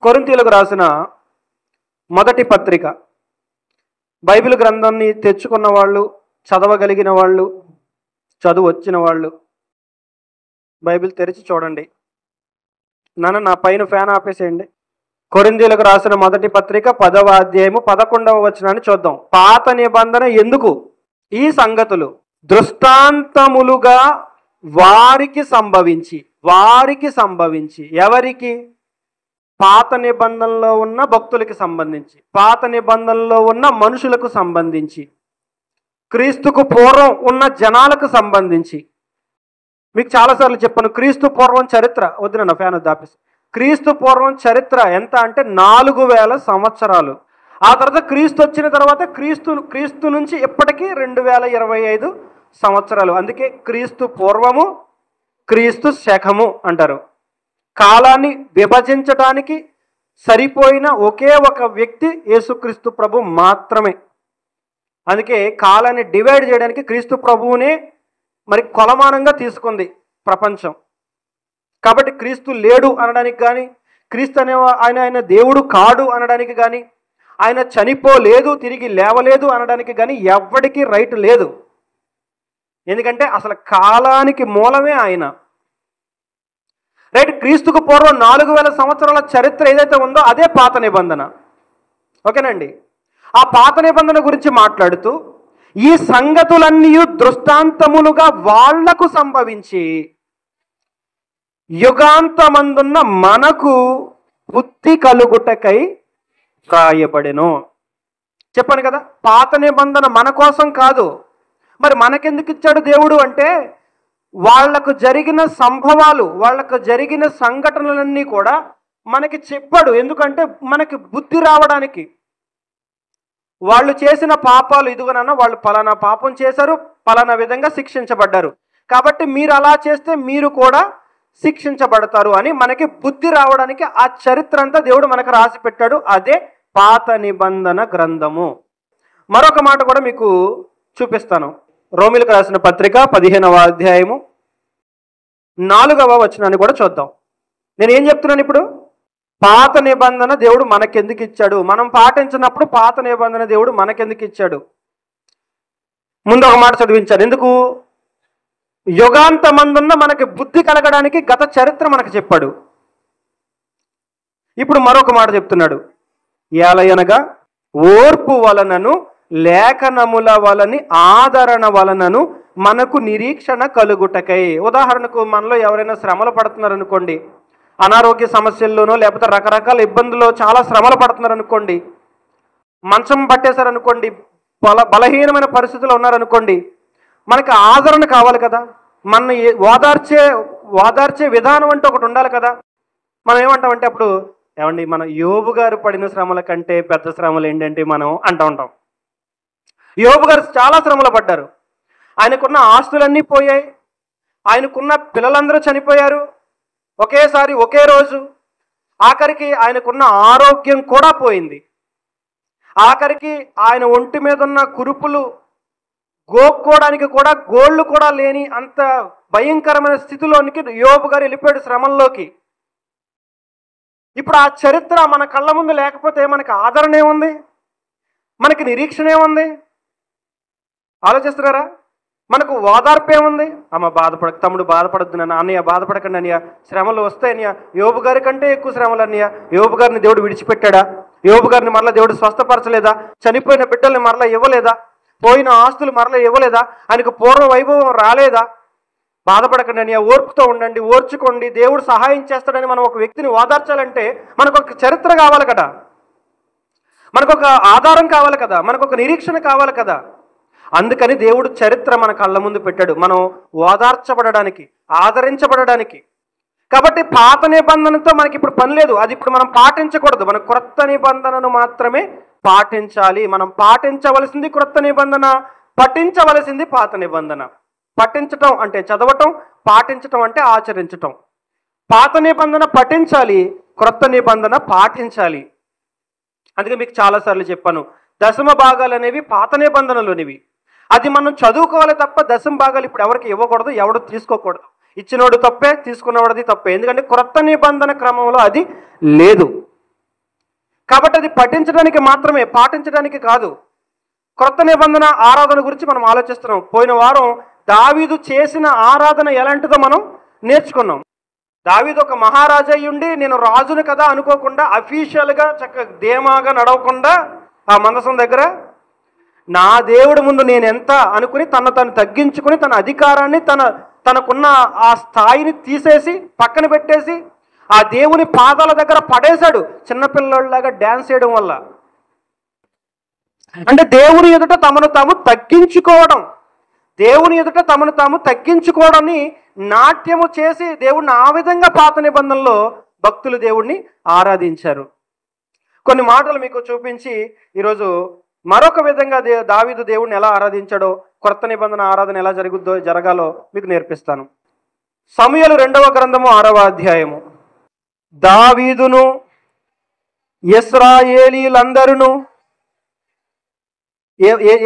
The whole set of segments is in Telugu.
కొరింథీయులకు రాసిన మొదటి పత్రిక. బైబిల్ గ్రంథాన్ని తెచ్చుకున్న వాళ్ళు, చదవగలిగిన వాళ్ళు, చదువు వచ్చిన వాళ్ళు బైబిల్ తెరిచి చూడండి. నా పైన ఫ్యాన్ ఆపేసేయండి. కొరింథీయులకు రాసిన మొదటి పత్రిక 10వ అధ్యాయము 11వ వచనాన్ని చూద్దాం. పాత నిబంధన ఎందుకు? ఈ సంగతులు దృష్టాంతములుగా వారికి సంభవించి ఎవరికి? పాత నిబంధనలో ఉన్న భక్తులకి సంబంధించి, పాత నిబంధనలో ఉన్న మనుషులకు సంబంధించి, క్రీస్తుకు పూర్వం ఉన్న జనాలకు సంబంధించి. మీకు చాలాసార్లు చెప్పాను, క్రీస్తు పూర్వం చరిత్ర వద్దునన్న ఫ్యాన్ దాపేసి. క్రీస్తు పూర్వం చరిత్ర ఎంత అంటే 4000 సంవత్సరాలు. ఆ తర్వాత క్రీస్తు వచ్చిన తర్వాత క్రీస్తు నుంచి ఇప్పటికీ 2025 సంవత్సరాలు. అందుకే క్రీస్తు పూర్వము, క్రీస్తు శకము అంటారు. కాలాన్ని విభజించడానికి సరిపోయిన ఒకే ఒక వ్యక్తి యేసుక్రీస్తు ప్రభు మాత్రమే. అందుకే కాలాన్ని డివైడ్ చేయడానికి క్రీస్తు ప్రభువునే మరి కొలమానంగా తీసుకుంది ప్రపంచం. కాబట్టి క్రీస్తు లేడు అనడానికి కానీ, క్రీస్తు అనే ఆయన దేవుడు కాడు అనడానికి కానీ, ఆయన చనిపోలేదు, తిరిగి లేవలేదు అనడానికి కానీ ఎవ్వడికి రైట్ లేదు. ఎందుకంటే అసలు కాలానికి మూలమే ఆయన. రైట్. క్రీస్తుకు పూర్వం 4000 సంవత్సరాల చరిత్ర ఏదైతే ఉందో అదే పాత నిబంధన. ఓకేనండి. ఆ పాత నిబంధన గురించి మాట్లాడుతూ ఈ సంగతులన్నీ దృష్టాంతములుగా వాళ్లకు సంభవించి యుగాంతమందున్న మనకు బుద్ధి కలుగుటకై రాయబడెను. చెప్పాను కదా, పాత నిబంధన మన కోసం కాదు. మరి మనకెందుకు ఇచ్చాడు దేవుడు అంటే, వాళ్లకు జరిగిన సంభవాలు, వాళ్లకు జరిగిన సంఘటనలన్నీ కూడా మనకి చెప్పాడు. ఎందుకంటే మనకి బుద్ధి రావడానికి. వాళ్ళు చేసిన పాపాలు ఇదిగోనన్నా, వాళ్ళు పలానా పాపం చేశారు, పలానా విధంగా శిక్షించబడ్డారు, కాబట్టి మీరు అలా చేస్తే మీరు కూడా శిక్షించబడతారు అని మనకి బుద్ధి రావడానికి ఆ చరిత్ర అంతా దేవుడు మనకు రాసి పెట్టాడు. అదే పాత నిబంధన గ్రంథము. మరొక మాట కూడా మీకు చూపిస్తాను. రోమిలకు రాసిన పత్రిక 15వ అధ్యాయము 4వ వచనాన్ని కూడా చూద్దాం. నేను ఏం చెప్తున్నాను ఇప్పుడు? పాత నిబంధన దేవుడు మనకెందుకు ఇచ్చాడు, మనం పాటించినప్పుడు పాత నిబంధన దేవుడు మనకెందుకు ఇచ్చాడు? ముందు ఒక మాట చదివించాను. ఎందుకు? యుగాంతమందున్న మనకి బుద్ధి కలగడానికి గత చరిత్ర మనకు చెప్పాడు. ఇప్పుడు మరొక మాట చెప్తున్నాడు. ఏలయనగా ఓర్పు వలనను లేఖనముల వలని ఆదరణ వలనను మనకు నిరీక్షణ కలుగుటకై. ఉదాహరణకు మనలో ఎవరైనా శ్రమలు పడుతున్నారు అనుకోండి, అనారోగ్య సమస్యల్లోనో లేకపోతే రకరకాల ఇబ్బందుల్లో చాలా శ్రమలు పడుతున్నారు అనుకోండి, మంచం పట్టేశారనుకోండి, బలహీనమైన పరిస్థితుల్లో ఉన్నారనుకోండి, మనకి ఆదరణ కావాలి కదా, మన ఓదార్చే విధానం అంటే ఒకటి ఉండాలి కదా. మనం ఏమంటామంటే అప్పుడు, ఏమండి మన యోబు గారు పడిన శ్రమల కంటే పెద్ద శ్రమలు ఏంటంటే మనం అంటూ ఉంటాం. యోబు గారు చాలా శ్రమలు పడ్డారు. ఆయనకున్న ఆస్తులన్నీ పోయాయి, ఆయనకున్న పిల్లలందరూ చనిపోయారు ఒకేసారి ఒకే రోజు. ఆఖరికి ఆయనకున్న ఆరోగ్యం కూడా పోయింది. ఆఖరికి ఆయన ఒంటి మీద ఉన్న కురుపులు గోక్కోవడానికి కూడా గోళ్ళు కూడా లేని అంత భయంకరమైన స్థితిలోనికి యోబు గారు వెళ్ళిపోయాడు, శ్రమంలోకి. ఇప్పుడు ఆ చరిత్ర మన కళ్ళ ముందు లేకపోతే మనకి ఆదరణ ఏముంది, మనకి నిరీక్షణ ఏముంది? ఆలోచిస్తున్నారా? మనకు ఓదార్పు ఏముంది? అమ్మ తమ్ముడు బాధపడద్దు నాన్న, అన్నయ్య బాధపడకండి అన్నయ్య, శ్రమలు వస్తాయి అన్నయ్య. యోబు గారి కంటే ఎక్కువ శ్రమలు అన్నయ్య. యోబు గారిని దేవుడు విడిచిపెట్టాడా? యోబు గారిని మరలా దేవుడు స్వస్థపరచలేదా? చనిపోయిన బిడ్డల్ని మరలా ఇవ్వలేదా? పోయిన ఆస్తులు మరలా ఇవ్వలేదా? ఆయనకు పూర్వ వైభవం రాలేదా? బాధపడకండి అన్నయ్య, ఓర్పుతో ఉండండి, ఓర్చుకోండి, దేవుడు సహాయం చేస్తాడని మనం ఒక వ్యక్తిని ఓదార్చాలంటే మనకు ఒక చరిత్ర కావాలి కదా, మనకు ఒక ఆధారం కావాలి కదా, మనకు ఒక నిరీక్షణ కావాలి కదా. అందుకని దేవుడు చరిత్ర మన కళ్ళ ముందు పెట్టాడు, మనం ఓదార్చబడడానికి, ఆదరించబడడానికి. కాబట్టి పాత నిబంధనతో మనకి ఇప్పుడు పని లేదు, అది ఇప్పుడు మనం పాటించకూడదు. మనం క్రొత్త నిబంధనను మాత్రమే పాటించాలి. మనం పాటించవలసింది క్రొత్త నిబంధన, పఠించవలసింది పాత నిబంధన. పఠించటం అంటే చదవటం, పాటించటం అంటే ఆచరించటం. పాత నిబంధన పఠించాలి, క్రొత్త నిబంధన పాటించాలి. అందుకే మీకు చాలాసార్లు చెప్పాను, దశమ భాగాలు అనేవి పాత నిబంధనలోనివి. అది మనం చదువుకోవాలి తప్ప దశమ భాగాలు ఇప్పుడు ఎవరికి ఇవ్వకూడదు, ఎవడు తీసుకోకూడదు. ఇచ్చినోడు తప్పే, తీసుకున్నవాడిది తప్పే. ఎందుకంటే క్రొత్త నిబంధన క్రమంలో అది లేదు. కాబట్టి అది పఠించడానికి మాత్రమే, పాటించడానికి కాదు. క్రొత్త నిబంధన ఆరాధన గురించి మనం ఆలోచిస్తున్నాం. పోయిన వారం దావీదు చేసిన ఆరాధన ఎలాంటిదో మనం నేర్చుకున్నాం. దావీదు ఒక మహారాజు అయి ఉండి నేను రాజును కదా అనుకోకుండా, అఫీషియల్గా చక్కగా ధీమాగా నడవకుండా ఆ మందసం దగ్గర నా దేవుడి ముందు నేను ఎంత అనుకుని తను తగ్గించుకుని తన అధికారాన్ని తనకున్న ఆ స్థాయిని తీసేసి పక్కన పెట్టేసి ఆ దేవుని పాదాల దగ్గర పడేశాడు, చిన్నపిల్లలాగా డ్యాన్స్ చేయడం వల్ల. అంటే దేవుని ఎదుట తమను తాము తగ్గించుకోవడం, దేవుని ఎదుట తమను తాము తగ్గించుకోవడాన్ని నాట్యము చేసి దేవుణ్ణి ఆ విధంగా పాత నిబంధనలో భక్తులు దేవుణ్ణి ఆరాధించారు. కొన్ని మాటలు మీకు చూపించి ఈరోజు మరొక విధంగా దావీదు దేవుణ్ణి ఎలా ఆరాధించాడో, కొత్త నిబంధన ఆరాధన ఎలా జరగాలో మీకు నేర్పిస్తాను. సమూయేలు 2వ గ్రంథము 6వ అధ్యాయము. దావీదును ఇశ్రాయేలీలందరూ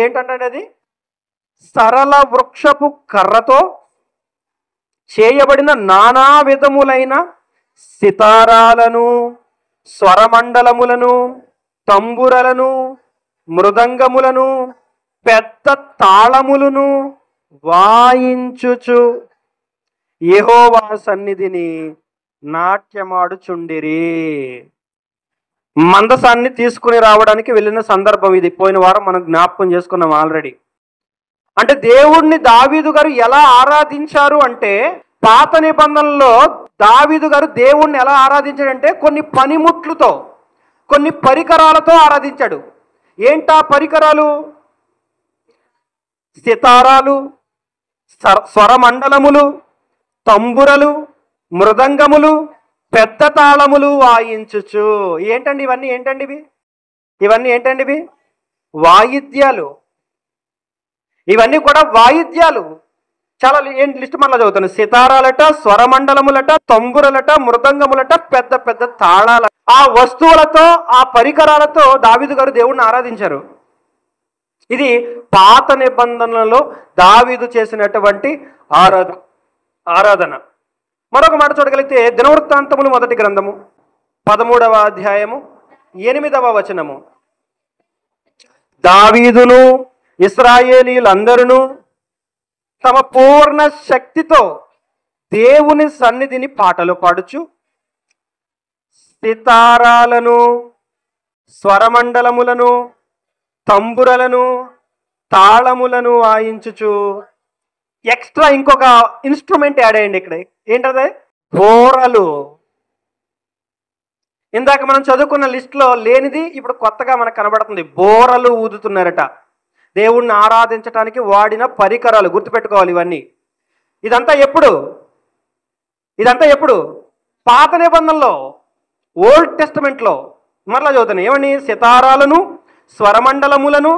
ఏంటంటే అది సరళ వృక్షపు కర్రతో చేయబడిన నానా విధములైన సితారాలను, స్వరమండలములను, తంబురలను, మృదంగములను, పెద్ద తాళములను వాయించుచు యెహోవా సన్నిధిని నాట్యమాడుచుండిరి. మందసాన్ని తీసుకుని రావడానికి వెళ్ళిన సందర్భం ఇది. పోయిన వారం మనం జ్ఞాపకం చేసుకున్నాం ఆల్రెడీ. అంటే దేవుణ్ణి దావీదు గారు ఎలా ఆరాధించారు అంటే, పాత నిబంధనలో దావీదు గారు దేవుణ్ణి ఎలా ఆరాధించాడంటే కొన్ని పనిముట్లతో, కొన్ని పరికరాలతో ఆరాధించాడు. ఏంటా పరికరాలు? సితారాలు, స్వరమండలములు, తంబురలు, మృదంగములు, పెద్ద తాళములు వాయించుచు. ఏంటండి ఇవన్నీ? ఇవన్నీ ఏంటండి? వాయిద్యాలు. ఇవన్నీ కూడా వాయిద్యాలు. చాలా లిస్ట్ మళ్ళీ చదువుతాను. సితారాలట, స్వరమండలములట, తంబురలట, మృదంగములట, పెద్ద పెద్ద తాళాల. ఆ వస్తువులతో, ఆ పరికరాలతో దావీదు గారు దేవుణ్ణి ఆరాధించారు. ఇది పాత నిబంధనలలో దావీదు చేసినటువంటి ఆరాధన. మరొక మాట చూడగలిగితే దినవృత్తాంతములు 1వ గ్రంథము 13వ అధ్యాయము 8వ వచనము. దావీదును ఇశ్రాయేలీలందరూ తమ పూర్ణ శక్తితో దేవుని సన్నిధిని పాటలు పాడుచు సితారాలను, స్వరమండలములను, తంబురలను, తాళములను వాయించుచు. ఎక్స్ట్రా ఇంకొక ఇన్స్ట్రుమెంట్ యాడ్ అయ్యండి ఇక్కడ. ఏంటది? బోరలు. ఇందాక మనం చదువుకున్న లిస్టులో లేనిది ఇప్పుడు కొత్తగా మనకు కనబడుతుంది. బోరలు ఊదుతున్నారట. దేవుణ్ణి ఆరాధించడానికి వాడిన పరికరాలు గుర్తుపెట్టుకోవాలి ఇవన్నీ. ఇదంతా ఎప్పుడు? పాత నిబంధనలో, ఓల్డ్ టెస్టమెంట్లో. మరలా చదువుతాను. ఏమని? సితారాలను, స్వరమండలములను,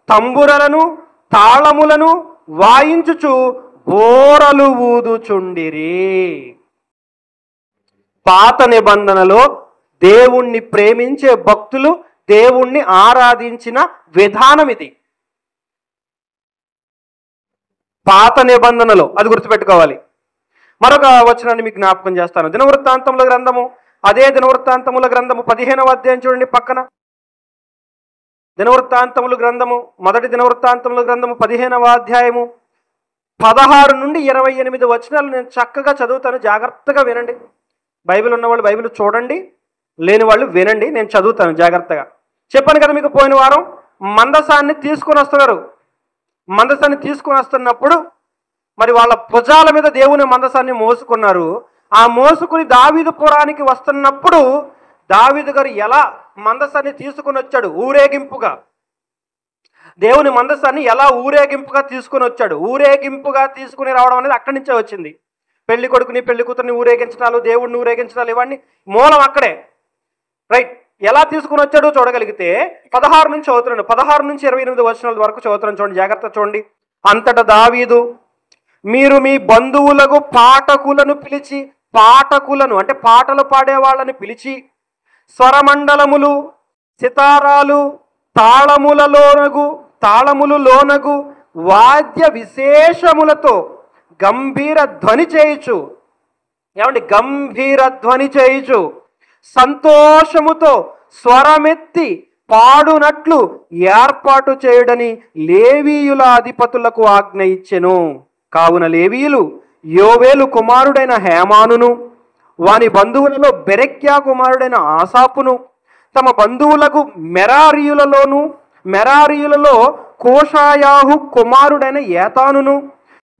తంబురలను, తాళములను వాయించుచు బోరలు ఊదుచుండిరి. పాత నిబంధనలో దేవుణ్ణి ప్రేమించే భక్తులు దేవుణ్ణి ఆరాధించిన విధానం ఇది. పాత నిబంధనలో అది గుర్తుపెట్టుకోవాలి. మరొక వచనాన్ని మీకు జ్ఞాపకం చేస్తాను. దినవృత్తాంతముల గ్రంథము, అదే దినవృత్తాంతముల గ్రంథము 15వ అధ్యాయం చూడండి పక్కన. దినవృత్తాంతముల గ్రంథము, మొదటి దినవృత్తాంతముల గ్రంథము 15వ అధ్యాయము 16 నుండి 28 వచనాలు నేను చక్కగా చదువుతాను. జాగ్రత్తగా వినండి. బైబిల్ ఉన్నవాళ్ళు బైబిల్ చూడండి, లేని వాళ్ళు వినండి. నేను చదువుతాను జాగ్రత్తగా. చెప్పాను కదా మీకు పోయిన వారం, మందసాన్ని తీసుకొని వస్తున్నారు. మందసాన్ని తీసుకొని వస్తున్నప్పుడు మరి వాళ్ళ భుజాల మీద దేవుని మందసాన్ని మోసుకున్నారు. ఆ మోసుకుని దావీదు పురానికి వస్తున్నప్పుడు దావీదు గారు ఎలా మందసాన్ని తీసుకుని వచ్చాడు? ఊరేగింపుగా. దేవుని మందసాన్ని ఎలా ఊరేగింపుగా తీసుకుని వచ్చాడు? ఊరేగింపుగా తీసుకుని రావడం అనేది అక్కడి నుంచే వచ్చింది. పెళ్లి కొడుకుని, పెళ్లి కూతుర్ని ఊరేగించడాలు, దేవుడిని ఊరేగించడాలు, ఇవన్నీ మూలం అక్కడే. రైట్. ఎలా తీసుకుని వచ్చాడో చూడగలిగితే 16 నుంచి చదువుతున్నాను. 16 నుంచి 28 వచనాల వరకు చదువుతున్నాను. చూడండి, జాగ్రత్త చూడండి. అంతటా దావీదు, మీరు మీ బంధువులకు పాఠకులను పిలిచి, పాఠకులను అంటే పాటలు పాడే వాళ్ళని పిలిచి, స్వరమండలములు, సితారాలు, తాళములలోనగు వాద్య విశేషములతో గంభీర ధ్వని చేయుచు. ఏమండి? గంభీర ధ్వని చేయుచు సంతోషముతో స్వరమెత్తి పాడునట్లు ఏర్పాటు చేయుడని లేవీయుల అధిపతులకు ఆజ్ఞ ఇచ్చెను. కావున లేవీయులు యోవేలు కుమారుడైన హేమానును వాని బంధువులలో బెరెక్యా కుమారుడైన ఆసాపును తమ బంధువులకు మెరారీయులలో కోషాయాహు కుమారుడైన ఏతానును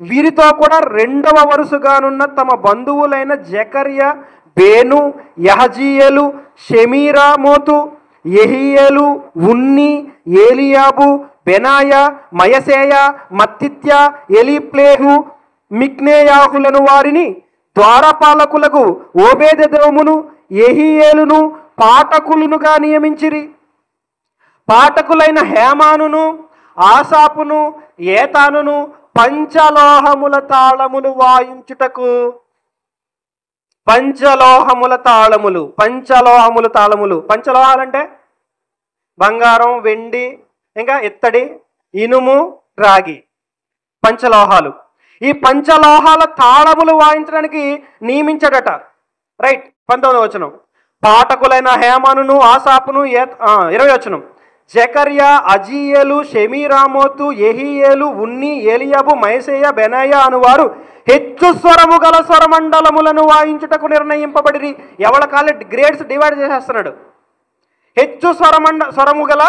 వీరితో కూడా రెండవ వరుసగానున్న తమ బంధువులైన జకర్యా, బేను, యహజీయేలు, షెమీరామోతు, యెహీయేలు, ఉన్ని, ఏలియాబు, బెనాయా, మయసేయ, మత్తిత్య, ఎలీప్లేహు, మిక్నేయాహులను వారిని ద్వారపాలకులకు ఓబేదెదోమును యెహీయేలును పాఠకులునుగా నియమించిరి. పాఠకులైన హేమానును ఆసాపును ఏతానును పంచలోహముల తాళములు వాయించుటకు పంచలోహాలంటే బంగారం, వెండి, ఇంకా ఇత్తడి, ఇనుము, రాగి, పంచలోహాలు. ఈ పంచలోహాల తాళములు వాయించడానికి నియమించాడట. రైట్. 19వ వచనం. పాఠకులైన హేమానును ఆసాపును 20వ వచనం. జకర్యా, అజీయేలు, షెమీరామోతు, యెహీయేలు, ఉన్ని, ఏలియాబు, మయసేయ, బెనాయా అనువారు హెచ్చు స్వరము గల స్వరమండలములను వాయించుటకు నిర్ణయింపబడిరి. ఎవరి కాలే గ్రేడ్స్ డివైడ్ చేసేస్తున్నాడు. హెచ్చు స్వరము గల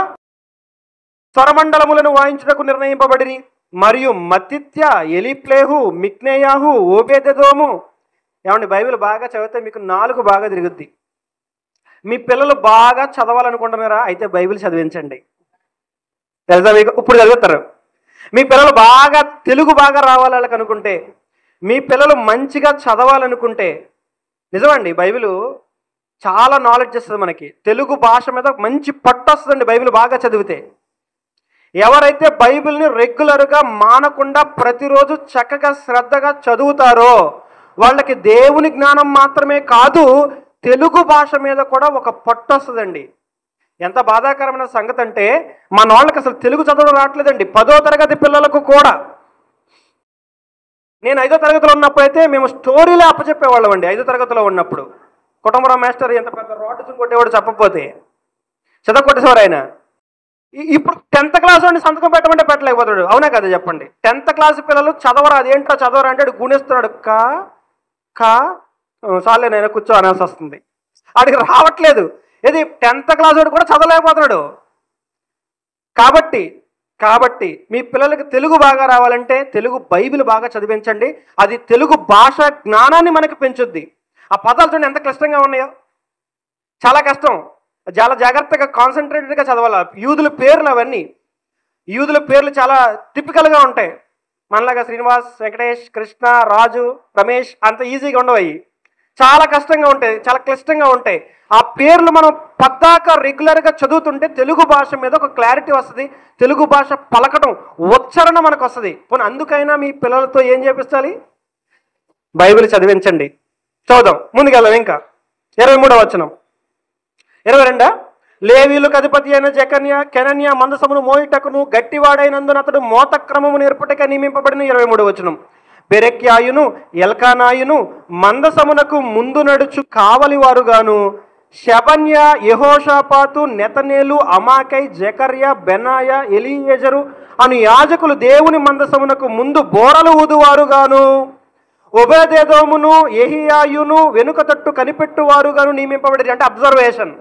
స్వరమండలములను వాయించుటకు నిర్ణయింపబడిరి. మరియు మత్తిత్య, ఎలీప్లేహు, మిక్నేయాహు, ఓబేదెదోము. ఏమండి, బైబిల్ బాగా చదివితే మీకు 4 బాగా తిరుగుద్ది. మీ పిల్లలు బాగా చదవాలనుకుంటున్నారా? అయితే బైబిల్ చదివించండి. తెలుసా మీకు? ఇప్పుడు చదువుతారు. మీ పిల్లలు బాగా తెలుగు బాగా రావాలి వాళ్ళకి అనుకుంటే, మీ పిల్లలు మంచిగా చదవాలనుకుంటే, నిజమండి బైబిల్ చాలా నాలెడ్జ్ ఇస్తుంది మనకి. తెలుగు భాష మీద మంచి పట్టు వస్తుందండి బైబిల్ బాగా చదివితే. ఎవరైతే బైబిల్ని రెగ్యులర్గా మానకుండా ప్రతిరోజు చక్కగా శ్రద్ధగా చదువుతారో వాళ్ళకి దేవుని జ్ఞానం మాత్రమే కాదు, తెలుగు భాష మీద కూడా ఒక పట్టు వస్తుందండి. ఎంత బాధాకరమైన సంగతి అంటే, మన వాళ్ళకి అసలు తెలుగు చదవడం రావట్లేదండి. 10వ తరగతి పిల్లలకు కూడా. నేను 5వ తరగతిలో ఉన్నప్పుడైతే మేము స్టోరీలే అప్పచెప్పేవాళ్ళం అండి. 5వ తరగతిలో ఉన్నప్పుడు కుటుంబరావు మాస్టర్ ఎంత పెద్ద రాడ్డు కొట్టేవాడు చెప్పకపోతే చదవకొట్టేసేవారు ఆయన. ఇప్పుడు 10th క్లాస్ వాడిని సంతకం పెట్టమంటే పెట్టలేకపోతాడు. అవునా కదా చెప్పండి? 10th క్లాస్ పిల్లలు చదవరా, అదేంటో చదవరా అంటే గుణిస్తున్నాడు. కా సార్లే నేను కూర్చో అనాల్సి వస్తుంది. వాడికి రావట్లేదు. ఇది 10th క్లాస్ వాడు కూడా చదవలేకపోతున్నాడు. కాబట్టి మీ పిల్లలకి తెలుగు బాగా రావాలంటే తెలుగు బైబిల్ బాగా చదివించండి. అది తెలుగు భాష జ్ఞానాన్ని మనకి పెంచుద్ది. ఆ పదాలు చూడండి ఎంత క్లిష్టంగా ఉన్నాయో. చాలా కష్టం. చాలా జాగ్రత్తగా కాన్సన్ట్రేటెడ్గా చదవాలి. యూదుల పేర్లు అవన్నీ యూదుల పేర్లు చాలా టిపికల్గా ఉంటాయి. మనలాగా శ్రీనివాస్, వెంకటేష్, కృష్ణ, రాజు, రమేష్ అంత ఈజీగా ఉండవు. చాలా కష్టంగా ఉంటాయి, చాలా క్లిష్టంగా ఉంటాయి. ఆ పేర్లు మనం పద్దాక రెగ్యులర్గా చదువుతుంటే తెలుగు భాష మీద ఒక క్లారిటీ వస్తుంది. తెలుగు భాష పలకటం, ఉచ్చారణ మనకు వస్తుంది. పోనీ అందుకైనా మీ పిల్లలతో ఏం చేపించాలి? బైబిల్ చదివించండి. చదువుదాం, ముందుకెళ్దాం. ఇంకా 23వ వచనం. 22. లేవీయులకు అధిపతి అయిన కెనన్యా మందసమును మోయుటకును గట్టివాడైనందున అతడు మోతక్రమము నేర్పుటక నియమింపబడిన. 23వ వచనం. బెరెక్యాయును ఎల్కానాయును మందసమునకు ముందు నడుచు కావలివారుగాను షెబన్య, యెహోషాపాతు, నెతనేలు, అమాకై, జకర్యా, బెనాయా, ఎలీయెజరు అను యాజకులు దేవుని మందసమునకు ముందు బోరలు ఊదువారుగాను ఓబేదెదోమును యెహీయాయును వెనుక తట్టు కనిపెట్టువారుగాను నియమింపబడి. అంటే అబ్జర్వేషన్,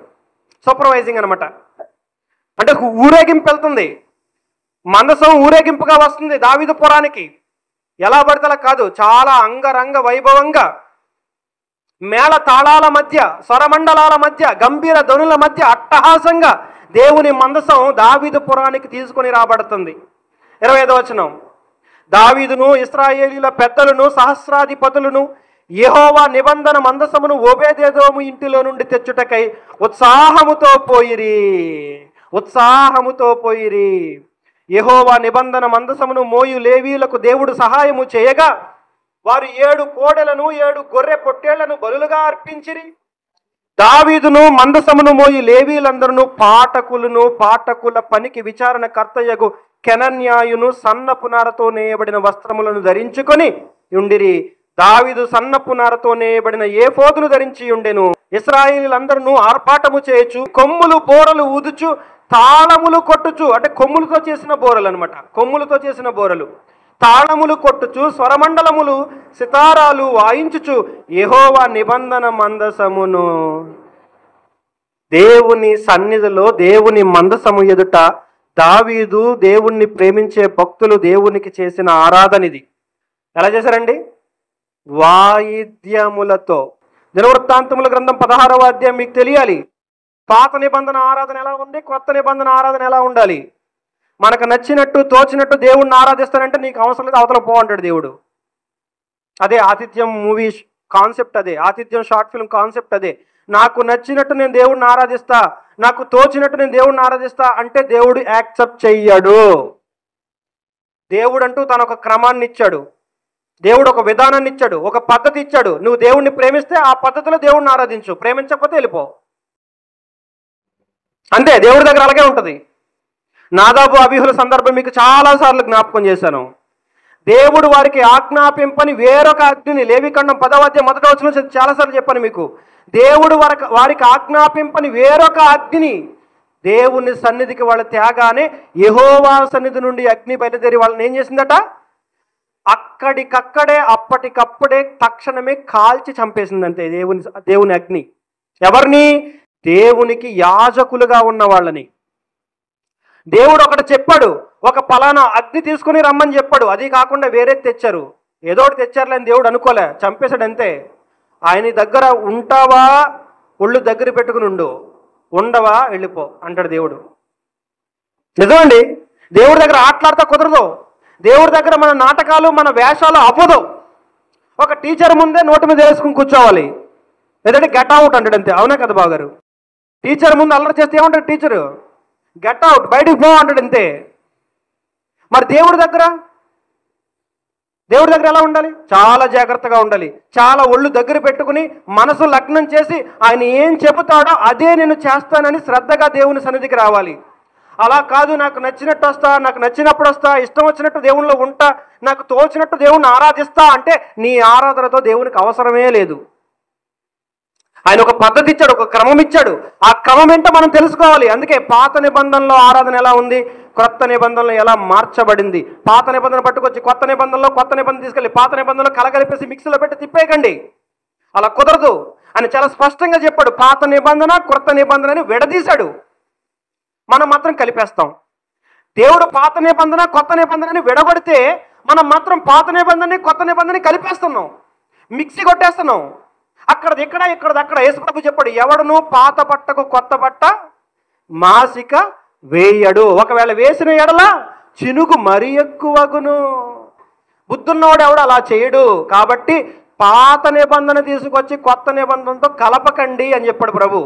సూపర్వైజింగ్ అనమాట. అంటే ఊరేగింపు వెళ్తుంది, మందసం ఊరేగింపుగా వస్తుంది దావీదు పురానికి. ఎలా పడితే అలా కాదు, చాలా అంగరంగ వైభవంగా మేళ తాళాల మధ్య, స్వరమండలాల మధ్య, గంభీర ధ్వనుల మధ్య అట్టహాసంగా దేవుని మందసం దావీదు పురానికి తీసుకొని రాబడుతుంది. 25వ వచనం. దావీదును ఇశ్రాయేలీల పెద్దలను సహస్రాధిపతులను యెహోవా నిబంధన మందసమును ఓబేదెదోము ఇంటిలో నుండి తెచ్చుటకై ఉత్సాహముతో పోయిరి. యెహోవా నిబంధన మందసమును మోయు లేవీయులకు దేవుడు సహాయము చేయగా వారు 7 కోడెలను 7 గొర్రె పొట్టేళ్లను బలులుగా అర్పించిరి. దావీదును మందసమును మోయి లేవీలందరూ పాఠకుల పనికి విచారణ కర్తయ్యగు కెనన్యాయును సన్నపు నారతో నేయబడిన వస్త్రములను ధరించుకొని ఉండిరి. దావీదు సన్నపు నారతో నేయబడిన ఏఫోదును ధరించి ఉండెను. ఇశ్రాయేలీయులందరూ ఆర్భాటము చేయొచ్చు, కొమ్ములు బోరలు ఊదుచు, తాళములు కొట్టుచు, అంటే కొమ్ములతో చేసిన బోరలు అనమాట, కొమ్ములతో చేసిన బోరలు, తాళములు కొట్టుచు, స్వరమండలములు సితారాలు వాయించుచు యెహోవా నిబంధన మందసమును. దేవుని సన్నిధిలో దేవుని మందసము ఎదుట దావీదు దేవుణ్ణి ప్రేమించే భక్తులు దేవునికి చేసిన ఆరాధన ఇది. ఎలా చేశారండి? వాయిద్యములతో. దినవృత్తాంతముల గ్రంథం 16వ అధ్యాయం మీకు తెలియాలి. పాత నిబంధన ఆరాధన ఎలా ఉంది, కొత్త నిబంధన ఆరాధన ఎలా ఉండాలి. మనకు నచ్చినట్టు తోచినట్టు దేవుణ్ణి ఆరాధిస్తానంటే నీకు అవసరం లేదు, అవతల పో అంటాడు దేవుడు. అదే ఆతిథ్యం మూవీ కాన్సెప్ట్, అదే ఆతిథ్యం షార్ట్ ఫిల్మ్ కాన్సెప్ట్. అదే నాకు నచ్చినట్టు నేను దేవుడిని ఆరాధిస్తా, నాకు తోచినట్టు నేను దేవుడిని ఆరాధిస్తా అంటే దేవుడు యాక్సెప్ట్ చెయ్యడు. దేవుడు అంటూ తన ఒక క్రమాన్ని ఇచ్చాడు, దేవుడు ఒక విధానాన్ని ఇచ్చాడు, ఒక పద్ధతి ఇచ్చాడు. నువ్వు దేవుణ్ణి ప్రేమిస్తే ఆ పద్ధతిలో దేవుణ్ణి ఆరాధించు, ప్రేమించకపోతే వెళ్ళిపో. అంతే, దేవుడి దగ్గర అలాగే ఉంటుంది. నాదాబు అబీహుల సందర్భం మీకు చాలాసార్లు జ్ఞాపకం చేశాను. దేవుడు వారికి ఆజ్ఞాపింపని వేరొక అగ్నిని, లేవికాండం 10వ అధ్యాయం 1వ వచనం చాలాసార్లు చెప్పాను మీకు. దేవుడు వారికి ఆజ్ఞాపింపని వేరొక అగ్ని దేవుని సన్నిధికి వాళ్ళ తేగానే యెహోవా సన్నిధి నుండి అగ్ని బయలుదేరి వాళ్ళని ఏం చేసిందట? అక్కడికక్కడే అప్పటికప్పుడే తక్షణమే కాల్చి చంపేసిందంటే దేవుని అగ్ని. ఎవరిని? దేవునికి యాజకులుగా ఉన్న వాళ్ళని. దేవుడు ఒకటి చెప్పాడు, ఒక పలానా అగ్ని తీసుకుని రమ్మని చెప్పాడు, అది కాకుండా వేరే తెచ్చారు. ఏదో ఒకటి తెచ్చారులేని దేవుడు అనుకోలే, చంపేశాడు అంతే. ఆయన దగ్గర ఉంటావా ఒళ్ళు దగ్గర పెట్టుకుని ఉండు, ఉండవా వెళ్ళిపో అంటాడు దేవుడు. నిజమండి, దేవుడి దగ్గర ఆటలాడితే కుదరదు. దేవుడి దగ్గర మన నాటకాలు మన వేషాలు అవ్వదు. ఒక టీచర్ ముందే నోటి మీద వేసుకుని కూర్చోవాలి, లేదంటే గెట్ అవుట్ అంటాడు అంతే. అవునా కదా బాగారు? టీచర్ ముందు అల్లరి చేస్తే ఏమంటాడు టీచరు? గెట్ అవుట్, బయటికి పో అంటాడు అంతే. మరి దేవుడి దగ్గర ఎలా ఉండాలి? చాలా జాగ్రత్తగా ఉండాలి, చాలా ఒళ్ళు దగ్గర పెట్టుకుని మనసు లగ్నం చేసి ఆయన ఏం చెబుతాడో అదే నేను చేస్తానని శ్రద్ధగా దేవుని సన్నిధికి రావాలి. అలా కాదు, నాకు నచ్చినట్టు వస్తా, నాకు నచ్చినప్పుడు వస్తా, ఇష్టం వచ్చినట్టు దేవునిలో ఉంటా, నాకు తోచినట్టు దేవుణ్ణి ఆరాధిస్తా అంటే నీ ఆరాధనతో దేవునికి అవసరమే లేదు. ఆయన ఒక పద్ధతి ఇచ్చాడు, ఒక క్రమం ఇచ్చాడు. ఆ క్రమం ఏంటో మనం తెలుసుకోవాలి. అందుకే పాత నిబంధనలో ఆరాధన ఎలా ఉంది, క్రొత్త నిబంధనలో ఎలా మార్చబడింది. పాత నిబంధన పట్టుకొచ్చి కొత్త నిబంధన తీసుకెళ్ళి పాత నిబంధనలో కలగలిపేసి మిక్సీలో పెట్టి తిప్పేయకండి, అలా కుదరదు అని చాలా స్పష్టంగా చెప్పాడు. పాత నిబంధన క్రొత్త నిబంధనని విడదీశాడు, మనం మాత్రం కలిపేస్తాం. దేవుడు పాత నిబంధన కొత్త నిబంధనని విడగొడితే మనం మాత్రం పాత నిబంధనని కొత్త నిబంధనని కలిపేస్తున్నాం, మిక్సీ కొట్టేస్తున్నాం. అక్కడది ఇక్కడ, ఇక్కడది అక్కడ. యేసుప్రభు చెప్పాడు, ఎవడును పాత బట్టకు కొత్త బట్ట మాసిక వేయడు, ఒకవేళ వేసిన ఎడల చినుగు మరీ ఎక్కువగును. బుద్ధున్నవాడు ఎవడు అలా చేయడు. కాబట్టి పాత నిబంధన తీసుకొచ్చి కొత్త నిబంధనతో కలపకండి అని చెప్పాడు ప్రభు.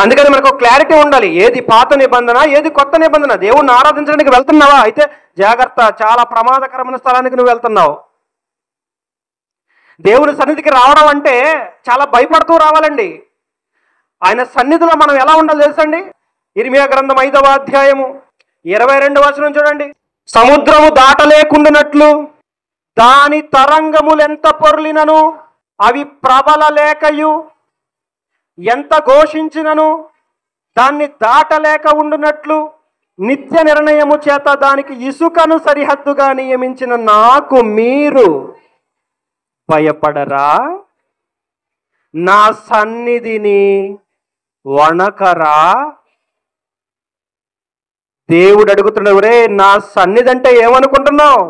అందుకని మనకు క్లారిటీ ఉండాలి, ఏది పాత నిబంధన, ఏది కొత్త నిబంధన. దేవుణ్ణి ఆరాధించడానికి వెళ్తున్నావా? అయితే జాగ్రత్త, చాలా ప్రమాదకరమైన స్థలానికి నువ్వు వెళ్తున్నావు. దేవుని సన్నిధికి రావడం అంటే చాలా భయపడుతూ రావాలండి. ఆయన సన్నిధిలో మనం ఎలా ఉండాలో తెలుసండి? ఇర్మియా గ్రంథం 5వ అధ్యాయము 22వ వచనం చూడండి. సముద్రము దాటలేకుండానట్లు దాని తరంగములెంత పొర్లినను అవి ప్రబల లేకయు, ఎంత ఘోషించినను దాన్ని దాటలేక ఉండునట్లు నిత్య నిర్ణయము చేత దానికి ఇసుకను సరిహద్దుగా నియమించిన నాకు మీరు భయపడరా? నా సన్నిధిని వణకరా? దేవుడు అడుగుతున్నాడు, రే నా సన్నిధి అంటే ఏమనుకుంటున్నావు?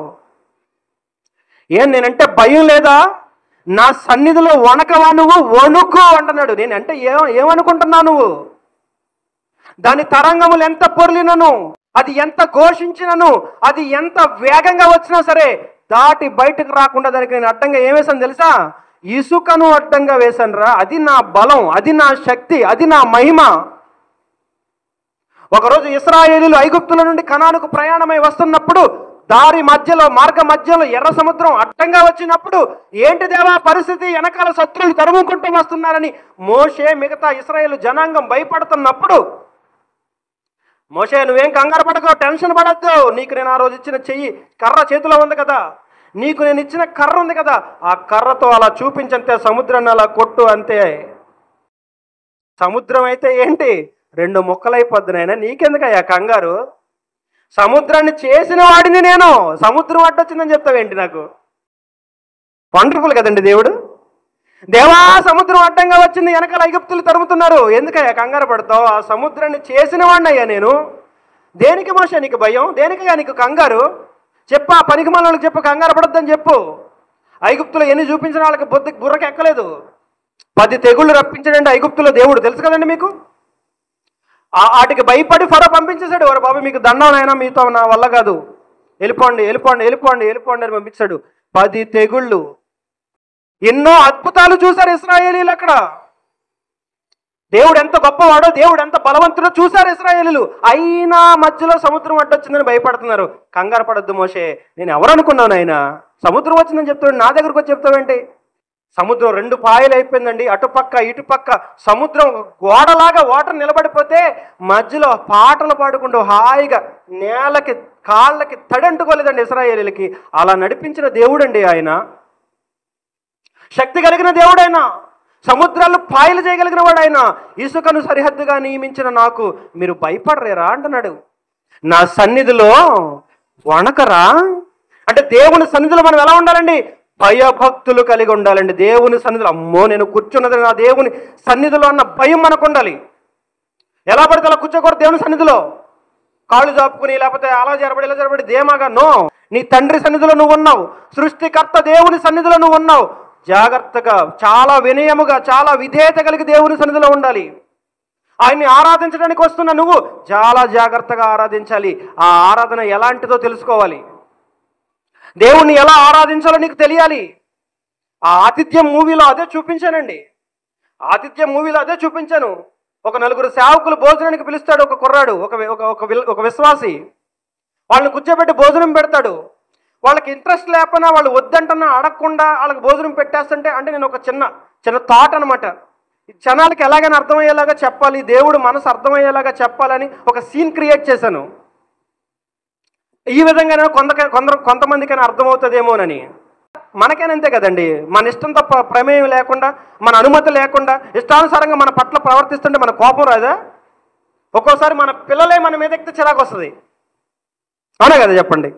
నేనంటే భయం లేదా? నా సన్నిధిలో వణకవా నువ్వు? వణుకు అంటున్నాడు. నేనంటే ఏమనుకుంటున్నావు నువ్వు? దాని తరంగములు ఎంత పొర్లినను, అది ఎంత ఘోషించినను, అది ఎంత వేగంగా వచ్చినా సరే దాటి బయటకు రాకుండా దానికి నేను అడ్డంగా ఏం వేసాను తెలుసా? ఇసుకను అడ్డంగా వేశాను రా. అది నా బలం, అది నా శక్తి, అది నా మహిమ. ఒకరోజు ఇశ్రాయేలీయులు ఐగుప్తుల నుండి కనానుకు ప్రయాణమై వస్తున్నప్పుడు మార్గ మధ్యలో ఎర్ర సముద్రం అడ్డంగా వచ్చినప్పుడు ఏంటి దేవా పరిస్థితి, వెనకాల శత్రువులు తరుముకుంటూ వస్తున్నారని మోషే మిగతా ఇశ్రాయేలు జనాంగం భయపడుతున్నప్పుడు, మోషే నువ్వేం కంగారు పడకో, టెన్షన్ పడద్దు, నీకు నేను ఆ రోజు ఇచ్చిన చెయ్యి కర్ర చేతిలో ఉంది కదా, నీకు నేను ఇచ్చిన కర్ర ఉంది కదా, ఆ కర్రతో అలా చూపించంతే, సముద్రాన్ని అలా కొట్టు అంతే. సముద్రం అయితే ఏంటి, 2 ముక్కలైపోద్ది నాయన, నీకెందుకయ్యా కంగారు? సముద్రాన్ని చేసిన వాడిని నేను, సముద్రం అడ్డొచ్చిందని చెప్తావేంటి నాకు? వండర్ఫుల్ కదండి దేవుడు. దేవా సముద్రం అడ్డంగా వచ్చింది, వెనకాల ఐగుప్తులు తరుముతున్నారు, ఎందుకయ్యా కంగారు పడతావు? ఆ సముద్రాన్ని చేసిన వాడినయ్యా నేను. దేనికి మోషే నీకు భయం? దేనికయ్యా నీకు కంగారు? చెప్పు, ఆ పనికి మనోళ్ళకి చెప్పు, కంగారు పడొద్దని చెప్పు. ఐగుప్తులు ఎన్ని చూపించిన వాళ్ళకి బుర్రకి ఎక్కలేదు. 10 తెగుళ్ళు రప్పించాడండి ఐగుప్తులో దేవుడు, తెలుసు కదండి మీకు. వాటికి భయపడి ఫరో పంపించేశాడు. వారు బాబు మీకు దండం అయినా, మీతో నా వల్ల కాదు, వెళ్ళిపోండి వెళ్ళిపోండి వెళ్ళిపోండి వెళ్ళిపోండి అని పంపించాడు. 10 తెగుళ్ళు, ఎన్నో అద్భుతాలు చూశారు ఇశ్రాయేలీలు అక్కడ. దేవుడు ఎంత గొప్పవాడో, దేవుడు ఎంత బలవంతుడో చూశారు ఇశ్రాయేలీలు. అయినా మధ్యలో సముద్రం అడ్డొచ్చిందని భయపడుతున్నారు. కంగారు పడొద్దు మోషే, నేను ఎవరు అనుకున్నాను ఆయన, సముద్రం వచ్చిందని చెప్తాడు, నా దగ్గరకు వచ్చి చెప్తావేంటి? సముద్రం 2 పాయలు అయిపోయిందండి, అటుపక్క ఇటుపక్క. సముద్రం గోడలాగా వాటర్ నిలబడిపోతే మధ్యలో పాటలు పాడుకుంటూ హాయిగా నేలకి కాళ్ళకి తడంటుకోలేదండి ఇశ్రాయేలీలకి. అలా నడిపించిన దేవుడండి ఆయన, శక్తి కలిగిన దేవుడైనా, సముద్రాలు పాయలు చేయగలిగిన వాడు ఆయన. ఇసుకను సరిహద్దుగా నియమించిన నాకు మీరు భయపడరేరా అంటున్నాడు. నా సన్నిధిలో వణకరా అంటే, దేవుని సన్నిధిలో మనం ఎలా ఉండాలండి? భయభక్తులు కలిగి ఉండాలండి. దేవుని సన్నిధిలో, అమ్మో నేను కూర్చున్నది నా దేవుని సన్నిధిలో అన్న భయం మనకు ఉండాలి. ఎలా పడితే అలా కూర్చోకూడదు దేవుని సన్నిధిలో, కాళ్ళు చాపుకుని లేకపోతే అలా జరబడి ఇలా జరబడి ధీమాగా. నో, నీ తండ్రి సన్నిధిలో నువ్వు ఉన్నావు, సృష్టికర్త దేవుని సన్నిధిలో నువ్వు ఉన్నావు. జాగ్రత్తగా, చాలా వినయముగా, చాలా విధేయత కలిగి దేవుని సన్నిధిలో ఉండాలి. ఆయన్ని ఆరాధించడానికి వస్తున్న నువ్వు చాలా జాగ్రత్తగా ఆరాధించాలి. ఆ ఆరాధన ఎలాంటిదో తెలుసుకోవాలి. దేవుణ్ణి ఎలా ఆరాధించాలో నీకు తెలియాలి. ఆ ఆతిథ్యం మూవీలో అదే చూపించానండి. ఆతిథ్యం మూవీలో అదే చూపించాను. ఒక 4 సేవకులు భోజనానికి పిలుస్తాడు ఒక కుర్రాడు, ఒక విశ్వాసి. వాళ్ళని కూర్చోబెట్టి భోజనం పెడతాడు. వాళ్ళకి ఇంట్రెస్ట్ లేకపోయినా, వాళ్ళు వద్దంటున్నా అడగకుండా వాళ్ళకి భోజనం పెట్టేస్తుంటే, అంటే నేను ఒక చిన్న థాట్ అనమాట, జనాలకి ఎలాగైనా అర్థమయ్యేలాగా చెప్పాలి, దేవుడు మనసు అర్థమయ్యేలాగా చెప్పాలని ఒక సీన్ క్రియేట్ చేశాను. ఈ విధంగానే కొంతమందికైనా అర్థమవుతుందేమోనని. మనకేనంతే కదండి, మన ఇష్టం తప్ప ప్రమేయం లేకుండా, మన అనుమతి లేకుండా ఇష్టానుసారంగా మన పట్ల ప్రవర్తిస్తుంటే మన కోపం రాదా? ఒక్కోసారి మన పిల్లలే మన మీద ఎక్కితే చిరాకు వస్తుంది, అవునా కదా చెప్పండి?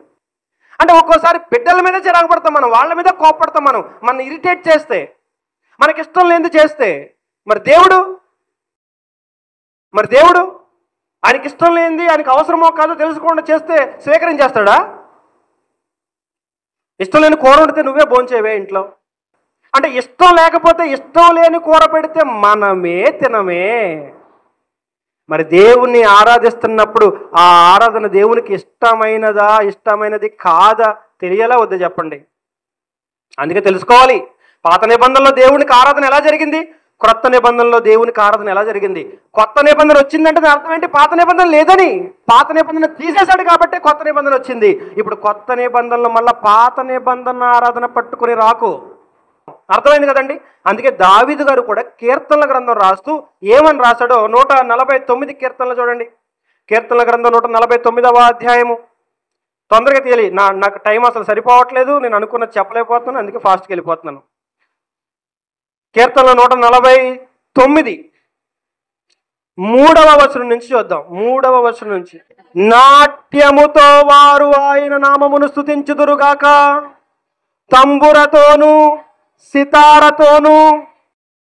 అంటే ఒక్కోసారి బిడ్డల మీద చిరాకు పడతాం మనం, వాళ్ళ మీద కోపడతాం మనం, మన ఇరిటేట్ చేస్తే, మనకి ఇష్టం లేనిది చేస్తే. మరి దేవుడు ఆయనకి ఇష్టం లేనిది, ఆయనకి అవసరమో కాదో తెలుసుకోకుండా చేస్తే స్వీకరించేస్తాడా? ఇష్టం లేని కూర వండితే నువ్వే భోంచేవే ఇంట్లో. అంటే ఇష్టం లేకపోతే, ఇష్టం లేని కూర పెడితే మనమే తినమే. మరి దేవుణ్ణి ఆరాధిస్తున్నప్పుడు ఆ ఆరాధన దేవునికి ఇష్టమైనది కాదా తెలియాలా వద్దా చెప్పండి? అందుకే తెలుసుకోవాలి. పాత నిబంధనలో దేవునికి ఆరాధన ఎలా జరిగింది, క్రొత్త నిబంధనలో దేవునికి ఆరాధన ఎలా జరిగింది. కొత్త నిబంధన వచ్చిందంటే దాని అర్థం ఏంటి? పాత నిబంధన లేదని. పాత నిబంధన తీసేశాడు కాబట్టి కొత్త నిబంధన వచ్చింది. ఇప్పుడు కొత్త నిబంధనలో మళ్ళీ పాత నిబంధన ఆరాధన పట్టుకుని రాకు. అర్థమైంది కదండి? అందుకే దావీదు గారు కూడా కీర్తనల గ్రంథం రాస్తూ ఏమని రాశాడో 149 కీర్తనలు చూడండి. కీర్తనల గ్రంథం 149వ అధ్యాయము. తొందరగా తీయాలి, నాకు టైం అసలు సరిపోవట్లేదు, నేను అనుకున్నది చెప్పలేకపోతున్నాను, అందుకే ఫాస్ట్కి వెళ్ళిపోతున్నాను. కీర్తనలు 149 3వ వచనం నుంచి చూద్దాం. 3వ వచనం నుంచి, నాట్యముతో వారు ఆయన నామమును స్తుతించుదురుగాక, తంబురతోను సితారతోను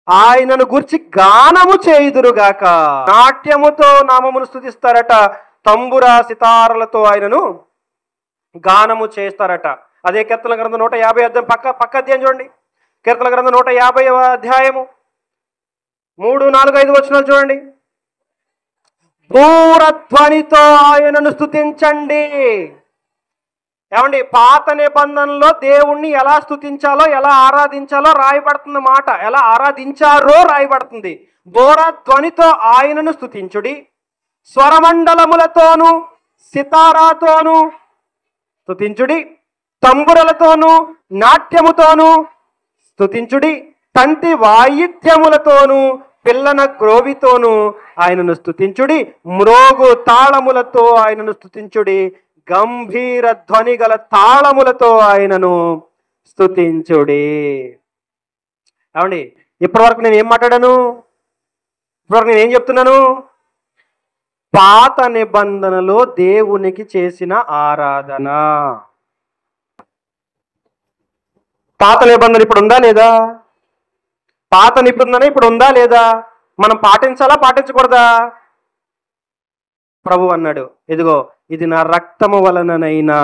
ఆయనను గురించి గానము చేయుదురుగాక. నాట్యముతో నామమును స్తుతిస్తారట, తంబుర సితారలతో ఆయనను గానము చేస్తారట. అదే కీర్తన గ్రంథం 150 అధ్యాయం పక్క అధ్యాయం చూడండి. కీర్తన గ్రంథం 150వ అధ్యాయము 3, 4, 5 వచనాలు చూడండి. బూరధ్వనితో ఆయనను స్తుతించండి. ఏమండి, పాత నిబంధనలో దేవుణ్ణి ఎలా స్తుతించాలో, ఎలా ఆరాధించాలో రాయబడుతున్న మాట, ఎలా ఆరాధించారో రాయబడుతుంది. బూరధ్వనితో ఆయనను స్తుతించుడి, స్వరమండలములతోనూ సితారాతోనూ స్తుతించుడి, తంబురలతోనూ నాట్యముతోనూ స్తుతించుడి, తంతి వాయిద్యములతోనూ పిల్లన గ్రోవితోనూ ఆయనను స్తుతించుడి, మ్రోగు తాళములతో ఆయనను స్తుతించుడి, గంభీర ధ్వని గల తాళములతో ఆయనను స్తుతించుడి. ఏమండి, ఇప్పటివరకు నేను ఏం మాట్లాడాను? ఇప్పటివరకు నేను ఏం చెప్తున్నాను? పాత నిబంధనలో దేవునికి చేసిన ఆరాధన. పాత నిబంధన ఇప్పుడు ఉందా లేదా? పాత నిబంధన ఇప్పుడు ఉందా లేదా? మనం పాటించాలా పాటించకూడదా? ప్రభు అన్నాడు, ఇదిగో ఇది నా రక్తము వలననైనా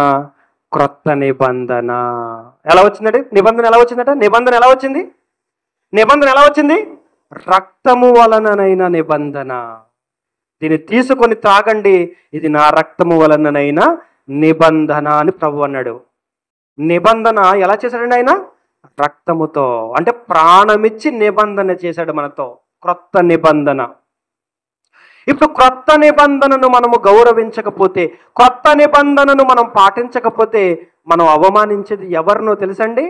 క్రొత్త నిబంధన. ఎలా వచ్చిందండి నిబంధన? ఎలా వచ్చిందట నిబంధన? ఎలా వచ్చింది నిబంధన? ఎలా వచ్చింది? రక్తము వలననైనా నిబంధన. దీన్ని తీసుకొని త్రాగండి, ఇది నా రక్తము వలననైనా నిబంధన అని ప్రభు అన్నాడు. నిబంధన ఎలా చేశాడండి ఆయన? రక్తముతో, అంటే ప్రాణమిచ్చి నిబంధన చేశాడు మనతో, క్రొత్త నిబంధన. ఇప్పుడు క్రొత్త నిబంధనను మనము గౌరవించకపోతే, క్రొత్త నిబంధనను మనం పాటించకపోతే మనం అవమానించేది ఎవరినో తెలుసండి?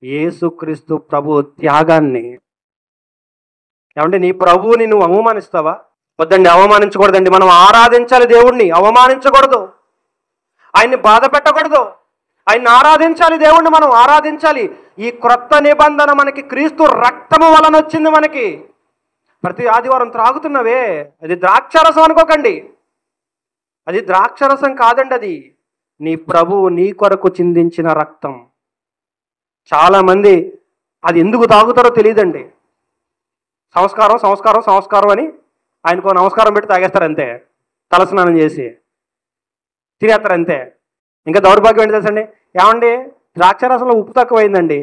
యేసుక్రీస్తు ప్రభు త్యాగాన్ని. ఏమంటే నీ ప్రభువుని నువ్వు అవమానిస్తావా? వద్దండి, అవమానించకూడదండి. మనం ఆరాధించాలి దేవుణ్ణి, అవమానించకూడదు. ఆయన్ని బాధ పెట్టకూడదు. ఆయన్ని ఆరాధించాలి, దేవుణ్ణి మనం ఆరాధించాలి. ఈ క్రొత్త నిబంధన మనకి క్రీస్తు రక్తము వలన వచ్చింది. మనకి ప్రతి ఆదివారం త్రాగుతున్నవే, అది ద్రాక్షరసం అనుకోకండి. అది ద్రాక్షరసం కాదండి, అది నీ ప్రభువు నీ కొరకు చిందించిన రక్తం. చాలామంది అది ఎందుకు తాగుతారో తెలియదండి. సంస్కారం సంస్కారం సంస్కారం అని ఆయనకు నమస్కారం పెట్టి తాగేస్తారు అంతే, తలస్నానం చేసి తినేస్తారు అంతే. ఇంకా దౌర్భాగ్యం ఏంటి తెలుసండి? ఏమండి, ద్రాక్షరసంలో ఉప్పు తక్కువైందండి,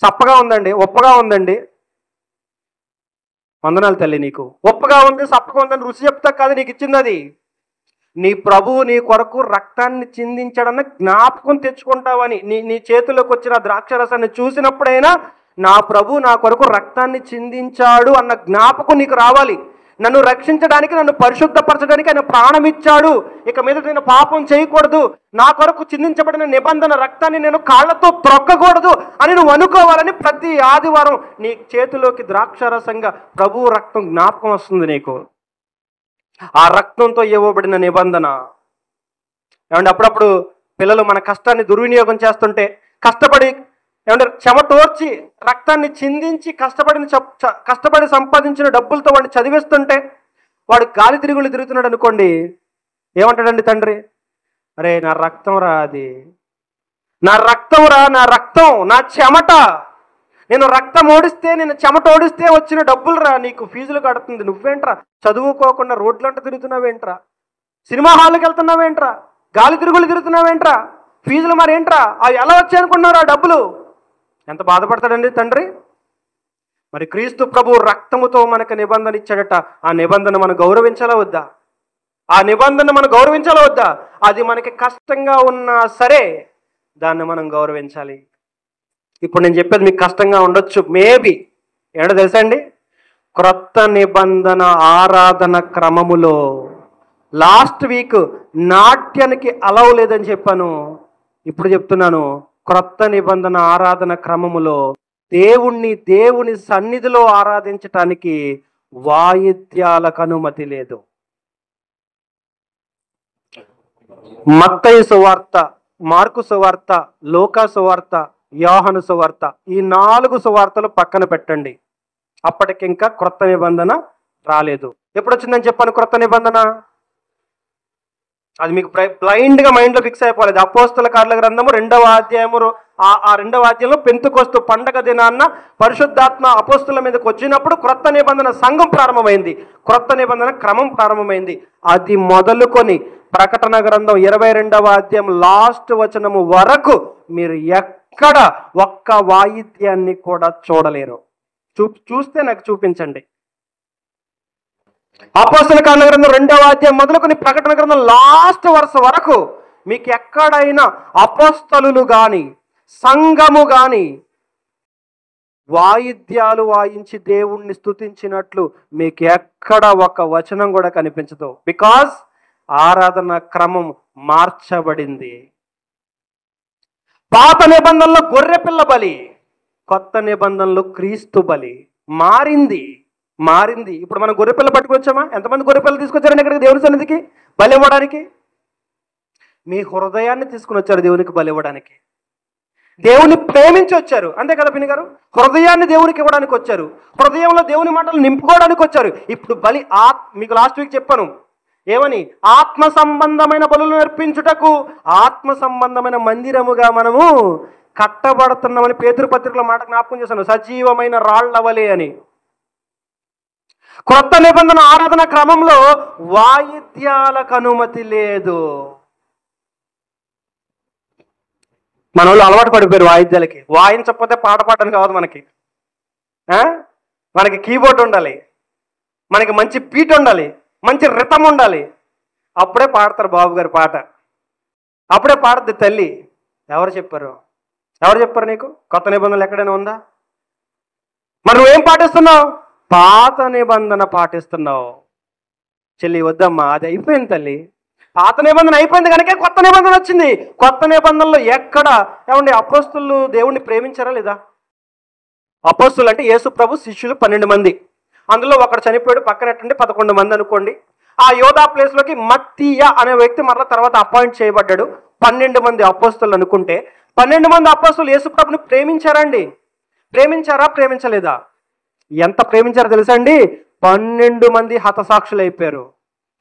సప్పగా ఉందండి, ఉప్పగా ఉందండి. వందనాలు తల్లి, నీకు ఉప్పగా ఉంది సప్పగా ఉందని రుచి చెప్తా కాదు నీకు ఇచ్చింది. అది నీ ప్రభువు నీ కొరకు రక్తాన్ని చిందించాడన్న జ్ఞాపకం తెచ్చుకుంటావని. నీ చేతిలోకి వచ్చిన ద్రాక్షరసాన్ని చూసినప్పుడైనా నా ప్రభు నా కొరకు రక్తాన్ని చిందించాడు అన్న జ్ఞాపకం నీకు రావాలి. నన్ను రక్షించడానికి, నన్ను పరిశుద్ధపరచడానికి ఆయన ప్రాణం ఇచ్చాడు. ఇక మీద నేను పాపం చేయకూడదు, నా కొరకు చిందించబడిన నిబంధన రక్తాన్ని నేను కాళ్ళతో త్రొక్కకూడదు అని నువ్వు అనుకోవాలని ప్రతి ఆదివారం నీ చేతిలోకి ద్రాక్షరసంగా ప్రభు రక్తం జ్ఞాపకం వస్తుంది నీకు. ఆ రక్తంతో ఇవ్వబడిన నిబంధన. ఏమంటే అప్పుడప్పుడు పిల్లలు మన కష్టాన్ని దుర్వినియోగం చేస్తుంటే, కష్టపడి ఏమంటే చెమటోర్చి రక్తాన్ని చిందించి కష్టపడి సంపాదించిన డబ్బులతో వాడిని చదివిస్తుంటే వాడు గాలి తిరుగులు తిరుగుతున్నాడు అనుకోండి, ఏమంటాడండి తండ్రి? అరే నా రక్తం రా, అది నా రక్తం రా, నా రక్తం, నా చెమట, నేను రక్తం ఓడిస్తే, నేను చెమట ఓడిస్తే వచ్చిన డబ్బులు రా, నీకు ఫీజులు కడుతుంది. నువ్వేంట్రా చదువుకోకుండా రోడ్లంట తిరుగుతున్నావేంట్రా? సినిమా హాల్కి వెళ్తున్నావేంట్రా? గాలి తిరుగులు తిరుగుతున్నావేంట్రా? ఫీజులు మరేంట్రా? అవి ఎలా వచ్చాయనుకున్నారా డబ్బులు? ఎంత బాధపడతాడండి తండ్రి? మరి క్రీస్తు ప్రభు రక్తముతో మనకు నిబంధన ఇచ్చాడట. ఆ నిబంధన మనం గౌరవించాలా వద్దా? ఆ నిబంధన మనం గౌరవించాలా వద్దా? అది మనకి కష్టంగా ఉన్నా సరే దాన్ని మనం గౌరవించాలి. ఇప్పుడు నేను చెప్పేది మీకు కష్టంగా ఉండొచ్చు, మేబీ. ఏంటో తెలుసా అండి? క్రొత్త నిబంధన ఆరాధన క్రమములో లాస్ట్ వీక్ నాట్యానికి అలౌ లేదని చెప్పాను. ఇప్పుడు చెప్తున్నాను, క్రొత్త నిబంధన ఆరాధన క్రమములో దేవుని సన్నిధిలో ఆరాధించటానికి వాయిద్యాలకు అనుమతి లేదు. మత్తయి సువార్త, మార్కు సువార్త, లూకా సువార్త, యోహాను సువార్త, ఈ 4 సువార్తలు పక్కన పెట్టండి. అప్పటికింకా క్రొత్త నిబంధన రాలేదు. ఎప్పుడు వచ్చిందని చెప్పాను క్రొత్త నిబంధన? అది మీకు బ్లైండ్గా మైండ్లో ఫిక్స్ అయిపోలేదు. అపోస్తల కార్యాల గ్రంథము 2వ అధ్యాయము, ఆ 2వ అధ్యాయంలో పెంతెకొస్తు పండగ దినాన్న పరిశుద్ధాత్మ అపోస్తల మీదకి వచ్చినప్పుడు క్రొత్త నిబంధన సంఘం ప్రారంభమైంది, క్రొత్త నిబంధన క్రమం ప్రారంభమైంది. అది మొదలుకొని ప్రకటన గ్రంథం 22వ అధ్యాయం లాస్ట్ వచనము వరకు మీరు ఎక్కడ ఒక్క వాయిద్యాన్ని కూడా చూడలేరు. చూస్తే నాకు చూపించండి. అపోస్తల కార్యాల గ్రంథం 2వ అధ్యాయం మొదలుకొని ప్రకటన గ్రంథం లాస్ట్ వరుస వరకు మీకు ఎక్కడైనా అపోస్తలులు కానీ సంఘము కానీ వాయిద్యాలు వాయించి దేవుణ్ణి స్తుతించినట్లు మీకు ఎక్కడ ఒక వచనం కూడా కనిపించదు. బికాజ్ ఆరాధన క్రమం మార్చబడింది. పాత నిబంధనలో గొర్రెపిల్ల బలి, కొత్త నిబంధనలో క్రీస్తు బలి మారింది. ఇప్పుడు మనం గొర్రెపిల్ల పట్టుకొచ్చామా? ఎంతమంది గొర్రెపిల్లలు తీసుకొచ్చారండి ఇక్కడికి దేవుని సన్నిధికి బలి ఇవ్వడానికి? మీ హృదయాన్ని తీసుకుని వచ్చారు దేవునికి బలి ఇవ్వడానికి. దేవుని ప్రేమించి వచ్చారు, అంతే కదా పిన్ని గారు? హృదయాన్ని దేవునికి ఇవ్వడానికి వచ్చారు, హృదయంలో దేవుని మాటలు నింపుకోవడానికి వచ్చారు. ఇప్పుడు బలి మీకు లాస్ట్ వీక్ చెప్పాను ఏమని, ఆత్మ సంబంధమైన బలులు అర్పించుటకు ఆత్మ సంబంధమైన మందిరముగా మనము కట్టబడుతున్నామని పేతురు పత్రికలో మాట జ్ఞాపకం చేశాను. సజీవమైన రాళ్లవలే అని. క్రొత్త నిబంధన ఆరాధన క్రమంలో వాయిద్యాలకు అనుమతి లేదు. మన వాళ్ళు అలవాటు పడిపోయారు వాయిద్యాలకి. వాయించకపోతే పాట పాడడానికి కావదు మనకి. మనకి కీబోర్డ్ ఉండాలి, మనకి మంచి బీట్ ఉండాలి, మంచి రితం ఉండాలి. అప్పుడే పాడతారు బాబు గారు పాట, అప్పుడే పాడద్దు తల్లి. ఎవరు చెప్పారు నీకు? కొత్త నిబంధనలు ఎక్కడైనా ఉందా? మరి నువ్వేం పాటిస్తున్నావు? పాత నిబంధన పాటిస్తున్నావు. చెల్లి వద్దమ్మా, అది అయిపోయింది తల్లి. పాత నిబంధన అయిపోయింది కనుక కొత్త నిబంధన వచ్చింది. కొత్త నిబంధనలో ఎక్కడ ఏమండి అపోస్తులు దేవుణ్ణి ప్రేమించారా లేదా? అపోస్తులు అంటే యేసు ప్రభు శిష్యులు 12 మంది. అందులో ఒకడు చనిపోయాడు, పక్కనట్టండి 11 మంది అనుకోండి. ఆ యోధా ప్లేస్లోకి మత్తీయ అనే వ్యక్తి మరలా తర్వాత అపాయింట్ చేయబడ్డాడు. 12 మంది అపోస్తులు అనుకుంటే 12 మంది అపోస్తులు యేసు ప్రభుని ప్రేమించారండి? ప్రేమించలేదా? ఎంత ప్రేమించారో తెలుసా అండి? 12 మంది హతసాక్షులు అయిపోయారు.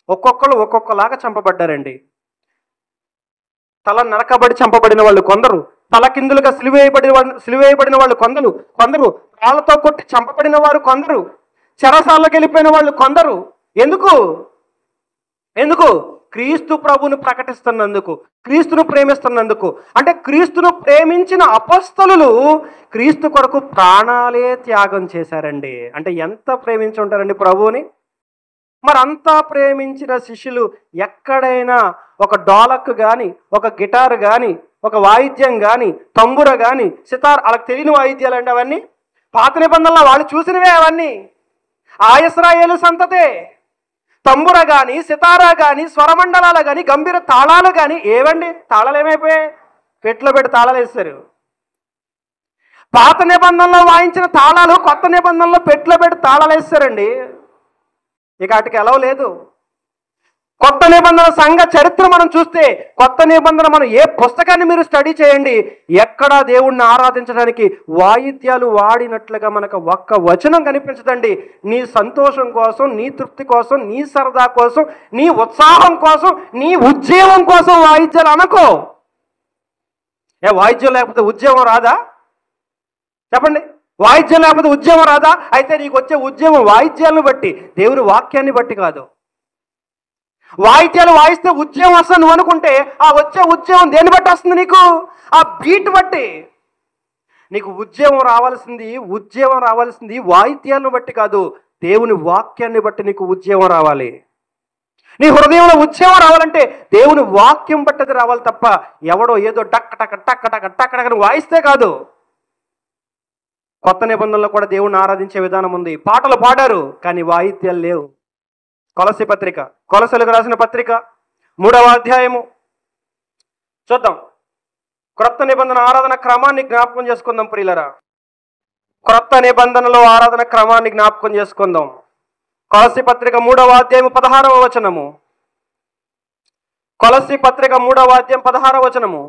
ఒక్కొక్కరు ఒక్కొక్కలాగా చంపబడ్డారండి. తల నరకబడి చంపబడిన వాళ్ళు కొందరు, తల కిందులుగా సిలువేయబడిన వాళ్ళు కొందరు రాళ్లతో కొట్టి చంపబడిన వారు కొందరు, చెరసాలకు వెళ్ళిపోయిన వాళ్ళు కొందరు. ఎందుకు? క్రీస్తు ప్రభువును ప్రకటిస్తున్నందుకు, క్రీస్తును ప్రేమిస్తున్నందుకు. అంటే క్రీస్తును ప్రేమించిన అపోస్తలులు క్రీస్తు కొరకు ప్రాణాలే త్యాగం చేశారండి. అంటే ఎంత ప్రేమించి ఉంటారండి ప్రభువుని? మరి అంతా ప్రేమించిన శిష్యులు ఎక్కడైనా ఒక డోలక్ కానీ, ఒక గిటార్ కానీ, ఒక వాయిద్యం కానీ, తంబుర కానీ, సితార్, వాళ్ళకి తెలియని వాయిద్యాలు అండి అవన్నీ. పాత నిబంధనలో వాళ్ళు చూసినవే అవన్నీ. ఆ ఇశ్రాయేలు సంతతే. తంబుర కానీ, సితారా కానీ, స్వరమండలాలు కానీ, గంభీర తాళాలు కానీ ఏవండి? తాళాలు ఏమైపోయాయి? పెట్లో పెట్టి తాళాలు వేస్తారు. పాత నిబంధనలో వాయించిన తాళాలు కొత్త నిబంధనలో పెట్లో పెట్టి తాళాలు వేస్తారండి. ఇక వాటికి ఎలా లేదు. కొత్త నిబంధన సంఘ చరిత్ర మనం చూస్తే, కొత్త నిబంధన మనం ఏ పుస్తకాన్ని మీరు స్టడీ చేయండి, ఎక్కడా దేవుణ్ణి ఆరాధించడానికి వాయిద్యాలు వాడినట్లుగా మనకు ఒక్క వచనం కనిపించదండి. నీ సంతోషం కోసం, నీ తృప్తి కోసం, నీ సరదా కోసం, నీ ఉత్సాహం కోసం, నీ ఉద్యోగం కోసం వాయిద్యాలు అనుకో. వాయిద్యం లేకపోతే ఉద్యోగం రాదా? చెప్పండి. వాయిద్యం లేకపోతే ఉద్యమం రాదా? అయితే నీకు వచ్చే ఉద్యమం వాయిద్యాలను బట్టి, దేవుని వాక్యాన్ని బట్టి కాదు. వాయిద్యాలు వాయిస్తే ఉద్యమం వస్తుంది నువ్వు అనుకుంటే, ఆ వచ్చే ఉద్యమం దేన్ని బట్టి వస్తుంది? నీకు ఆ బీట్ బట్టి. నీకు ఉద్యమం రావాల్సింది వాయిద్యాలను బట్టి కాదు, దేవుని వాక్యాన్ని బట్టి నీకు ఉద్యమం రావాలి. నీ హృదయంలో ఉద్యమం రావాలంటే దేవుని వాక్యం బట్టి రావాలి తప్ప ఎవడో ఏదో టక్ టక్ టక్ టక్ టక్ టక్ వాయిస్తే కాదు. కొత్త నిబంధనలో కూడా దేవుణ్ణి ఆరాధించే విధానం ఉంది. పాటలు పాడారు కానీ వాయిద్యాలు లేవు. కొలసలకు రాసిన పత్రిక 3వ అధ్యాయము చూద్దాం. క్రొత్త నిబంధన ఆరాధన క్రమాన్ని జ్ఞాపకం చేసుకుందాం ప్రియులరా. క్రొత్త నిబంధనలో ఆరాధన క్రమాన్ని జ్ఞాపకం చేసుకుందాం. కొలస్సీ పత్రిక 3వ అధ్యాయము 16వ వచనము. కొలస్సీ పత్రిక 3వ అధ్యాయం 16వ వచనము.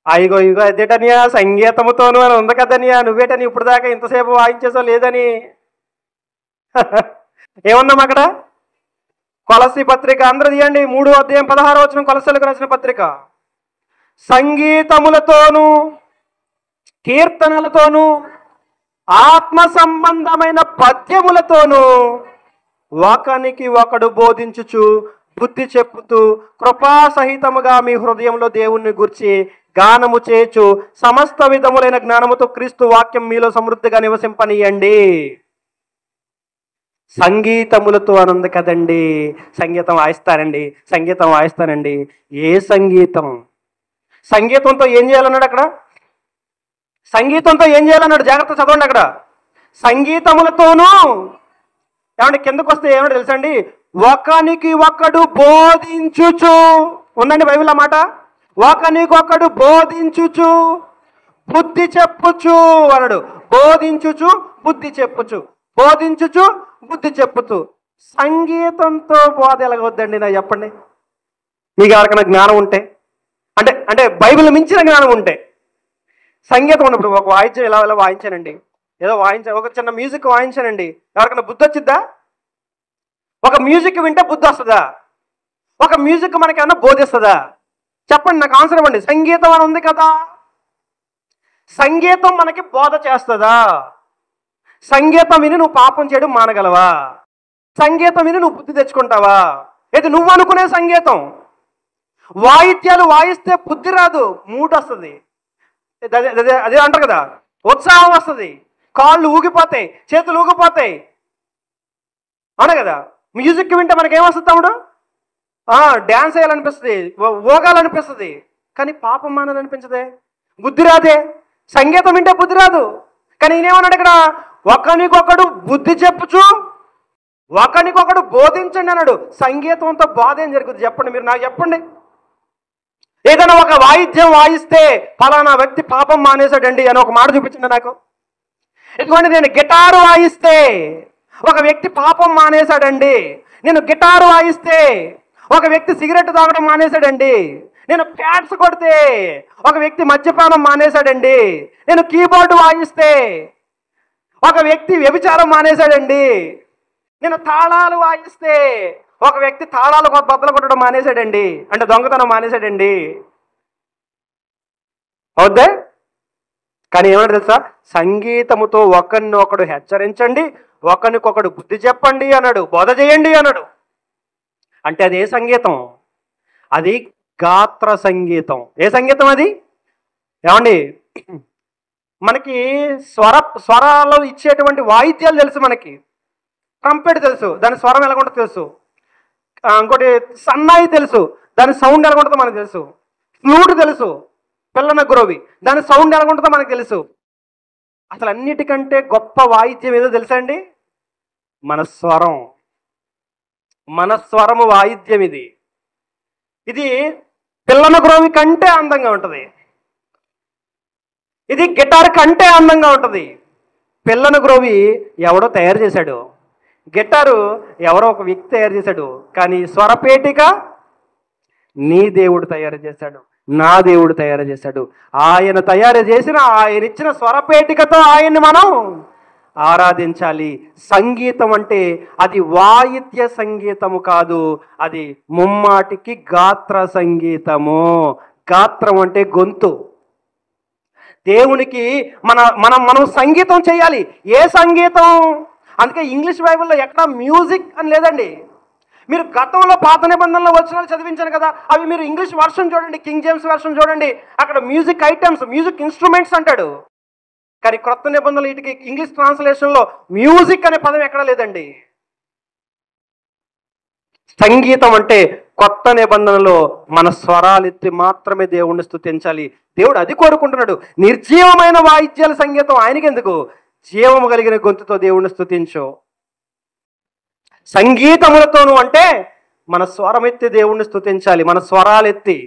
ఇగో అదేటనియా సంగీతముతోను అని ఉంది కదనియా, నువ్వేటని ఇప్పుడు దాకా ఇంతసేపు వాయించేసావు లేదని. ఏమన్నాం అక్కడ? కొలస్సీ పత్రిక అందరూ తీయండి, 3వ అధ్యాయం 16వ వచనం, కొలస్సీలకు రాసిన పత్రిక. సంగీతములతోనూ కీర్తనలతోనూ ఆత్మ సంబంధమైన పద్యములతోనూ ఒకనికి ఒకడు బోధించుచు బుద్ధి చెప్పుతూ కృపాసహితముగా మీ హృదయంలో దేవుణ్ణి గూర్చి గానము చేయొచ్చు సమస్త విధములైన జ్ఞానముతో క్రీస్తు వాక్యం మీలో సమృద్ధిగా నివసింపనీయండి. సంగీతములతో అనుంది కదండి. సంగీతం వాయిస్తానండి. ఏ సంగీతం? సంగీతంతో ఏం చేయాలన్నాడు అక్కడ? జాగ్రత్త చదవండి అక్కడ. సంగీతములతోనూ ఏమంటే కిందకు వస్తే ఏమన్నా తెలుసండి, ఒకనికి ఒకడు బోధించుచు ఉందండి బైబిల్ ఆ మాట. ఒకనికొకడు బోధించుచు బుద్ధి చెప్పుచు అన్నాడు. బోధించుచు బుద్ధి చెప్పుచు. సంగీతంతో బోధ ఎలాగొద్దండి నా చెప్పండి. మీకు ఎవరికైనా జ్ఞానం ఉంటే, అంటే అంటే బైబిల్ మించిన జ్ఞానం ఉంటే, సంగీతం ఉన్నప్పుడు ఒక వాయిద్యం ఇలా ఇలా వాయించానండి, ఏదో వాయించాను, ఒక చిన్న మ్యూజిక్ వాయించానండి, ఎవరికైనా బుద్ధి వచ్చిద్దా? ఒక మ్యూజిక్ వింటే బుద్ధి వస్తుందా? ఒక మ్యూజిక్ మనకి ఏమన్నా బోధిస్తుందా? చెప్పండి, నాకు ఆన్సర్ ఇవ్వండి. సంగీతం అని ఉంది కదా, సంగీతం మనకి బోధ చేస్తుందా? సంగీతం విని నువ్వు పాపం చేయడం మానగలవా? సంగీతం విని నువ్వు బుద్ధి తెచ్చుకుంటావా? ఇది నువ్వు అనుకునే సంగీతం. వాయిద్యాలు వాయిస్తే బుద్ధి రాదు, మూట వస్తుంది. అదే అంటారు కదా, ఉత్సాహం వస్తుంది, కాళ్ళు ఊగిపోతాయి, చేతులు ఊగిపోతాయి, అవునా కదా? మ్యూజిక్ వింటే మనకేమొస్తుంది తమ్ముడు? డ్యాన్స్ వేయాలనిపిస్తుంది, ఊగాలనిపిస్తుంది, కానీ పాపం మానాలనిపించదే, బుద్ధి రాదే. సంగీతం వింటే బుద్ధి రాదు. కానీ ఈయనేమన్నాడు ఇక్కడ, ఒకరికొకడు బుద్ధి చెప్పుచు ఒకరికొకడు బోధించండి అన్నాడు. సంగీతంతో బోధ ఏం జరుగుతుంది చెప్పండి, మీరు నాకు చెప్పండి. ఏదైనా ఒక వాయిద్యం వాయిస్తే ఫలానా వ్యక్తి పాపం మానేశాడండి అని ఒక మాట చూపించండి నాకు. ఎందుకంటే నేను గిటారు వాయిస్తే ఒక వ్యక్తి పాపం మానేశాడండి, నేను గిటారు వాయిస్తే ఒక వ్యక్తి సిగరెట్ తాగడం మానేశాడండి, నేను ప్యాడ్స్ కొడితే ఒక వ్యక్తి మద్యపానం మానేశాడండి, నేను కీబోర్డు వాయిస్తే ఒక వ్యక్తి వ్యభిచారం మానేశాడండి, నేను తాళాలు వాయిస్తే ఒక వ్యక్తి తాళాలు బద్దలు కొట్టడం మానేశాడండి, అంటే దొంగతనం మానేశాడండి. అవుద్దే? కానీ ఏమన్నా తెలుసా, సంగీతముతో ఒకరినొకడు హెచ్చరించండి, ఒకరికొకడు బుద్ధి చెప్పండి అన్నాడు, బోధ చేయండి అన్నాడు. అంటే అది ఏ సంగీతం? అది గాత్ర సంగీతం. ఏ సంగీతం అది? ఏమండి, మనకి స్వరాలు ఇచ్చేటువంటి వాయిద్యాలు తెలుసు, మనకి ట్రంపెట్ తెలుసు, దాని స్వరం ఎలాగుంటుందో తెలుసు, ఇంకోటి సన్నాయి తెలుసు, దాని సౌండ్ ఎలాగుంటుందో మనకు తెలుసు, ఫ్లూట్ తెలుసు, పిల్లన గ్రోవి, దాని సౌండ్ ఎలాగుంటుందో మనకు తెలుసు. అసలు అన్నిటికంటే గొప్ప వాయిద్యం ఏదో తెలుసా అండి? మన స్వరం. మన స్వరము వాయిద్యం ఇది. ఇది పిల్లన గ్రోవి కంటే అందంగా ఉంటుంది, ఇది గిటార్ కంటే అందంగా ఉంటుంది. పిల్లన గ్రోవి ఎవడో తయారు చేశాడు, గిటారు ఎవరో ఒక వ్యక్తి తయారు చేశాడు, కానీ స్వరపేటిక నీ దేవుడు తయారు చేశాడు, నా దేవుడు తయారు చేశాడు. ఆయన తయారు చేసిన, ఆయన ఇచ్చిన స్వరపేటికతో ఆయన్ని మనం ఆరాధించాలి. సంగీతం అంటే అది వాయిద్య సంగీతము కాదు, అది ముమ్మాటికి గాత్ర సంగీతము. గాత్రం అంటే గొంతు. దేవునికి మనం సంగీతం చేయాలి. ఏ సంగీతం? అందుకే ఇంగ్లీష్ బైబిల్లో ఎక్కడ మ్యూజిక్ అని లేదండి. మీరు గతంలో పాత నిబంధనలో వచనాలు చదివించాను కదా, అవి మీరు ఇంగ్లీష్ వర్షన్ చూడండి, కింగ్ జేమ్స్ వర్షన్ చూడండి, అక్కడ మ్యూజిక్ ఐటమ్స్, మ్యూజిక్ ఇన్స్ట్రుమెంట్స్ అంటాడు. కానీ క్రొత్త నిబంధనలు వీటికి ఇంగ్లీష్ ట్రాన్స్లేషన్లో మ్యూజిక్ అనే పదం ఎక్కడా లేదండి. సంగీతం అంటే కొత్త నిబంధనలో మన స్వరాలెత్తి మాత్రమే దేవుణ్ణి స్తుతించాలి. దేవుడు అది కోరుకుంటున్నాడు. నిర్జీవమైన వాయిద్యాల సంగీతం ఆయనకెందుకు? జీవము కలిగిన గొంతుతో దేవుణ్ణి స్తుతించు. సంగీతములతోను అంటే మన స్వరం ఎత్తి దేవుణ్ణి స్తుతించాలి, మన స్వరాలెత్తి.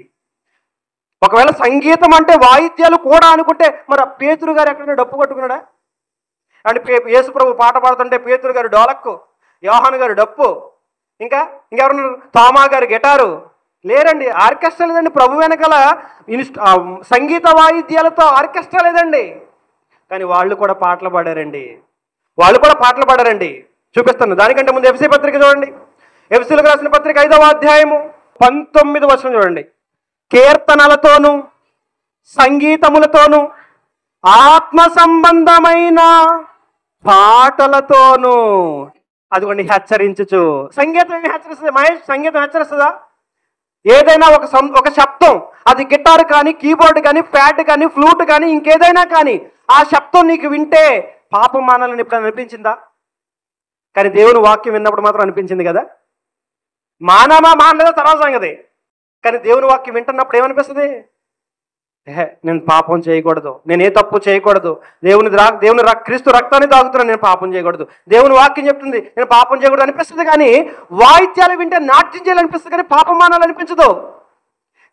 ఒకవేళ సంగీతం అంటే వాయిద్యాలు కూడా అనుకుంటే మరి పేతురు గారు ఎక్కడైనా డప్పు కొట్టుకున్నాడా? అంటే యేసు ప్రభు పాట పాడుతుంటే పేతురు గారు డోలక్కు, యోహాను గారు డప్పు, ఇంకెవరు, తోమా గారు గిటారు లేరండి. ఆర్కెస్ట్రా లేదండి. ప్రభు వెనకాల సంగీత వాయిద్యాలతో ఆర్కెస్ట్రా లేదండి. కానీ వాళ్ళు కూడా పాటలు పాడారండి. చూపిస్తాను. దానికంటే ముందు ఎఫ్సీ పత్రిక చూడండి. ఎఫ్సీలకు రాసిన పత్రిక 5వ అధ్యాయము 19వ వచనం చూడండి. కీర్తనలతోనూ సంగీతములతోనూ ఆత్మ సంబంధమైన పాటలతోనూ అదిగోండి హెచ్చరించుచు. సంగీతం ఏమి హెచ్చరిస్తుంది మహేష్? సంగీతం హెచ్చరిస్తుందా? ఏదైనా ఒక శబ్దం, అది గిటార్ కానీ, కీబోర్డ్ కానీ, ప్యాడ్ కానీ, ఫ్లూట్ కానీ, ఇంకేదైనా కానీ, ఆ శబ్దం నీకు వింటే పాపం మానాలని ఎప్పుడైనా అనిపించిందా? కానీ దేవుని వాక్యం విన్నప్పుడు మాత్రం అనిపించింది కదా. మానలేదో తర్వాత సంగతి. కానీ దేవుని వాక్యం వింటున్నప్పుడు ఏమనిపిస్తుంది? నేను పాపం చేయకూడదు, నేను ఏ తప్పు చేయకూడదు, దేవుని క్రీస్తు రక్తాన్ని తాగుతున్నాను, నేను పాపం చేయకూడదు, దేవుని వాక్యం చెప్తుంది నేను పాపం చేయకూడదు అనిపిస్తుంది. కానీ వాయిద్యాలు వింటే నాట్యం చేయాలనిపిస్తుంది, కానీ పాపం మానాలనిపించదు.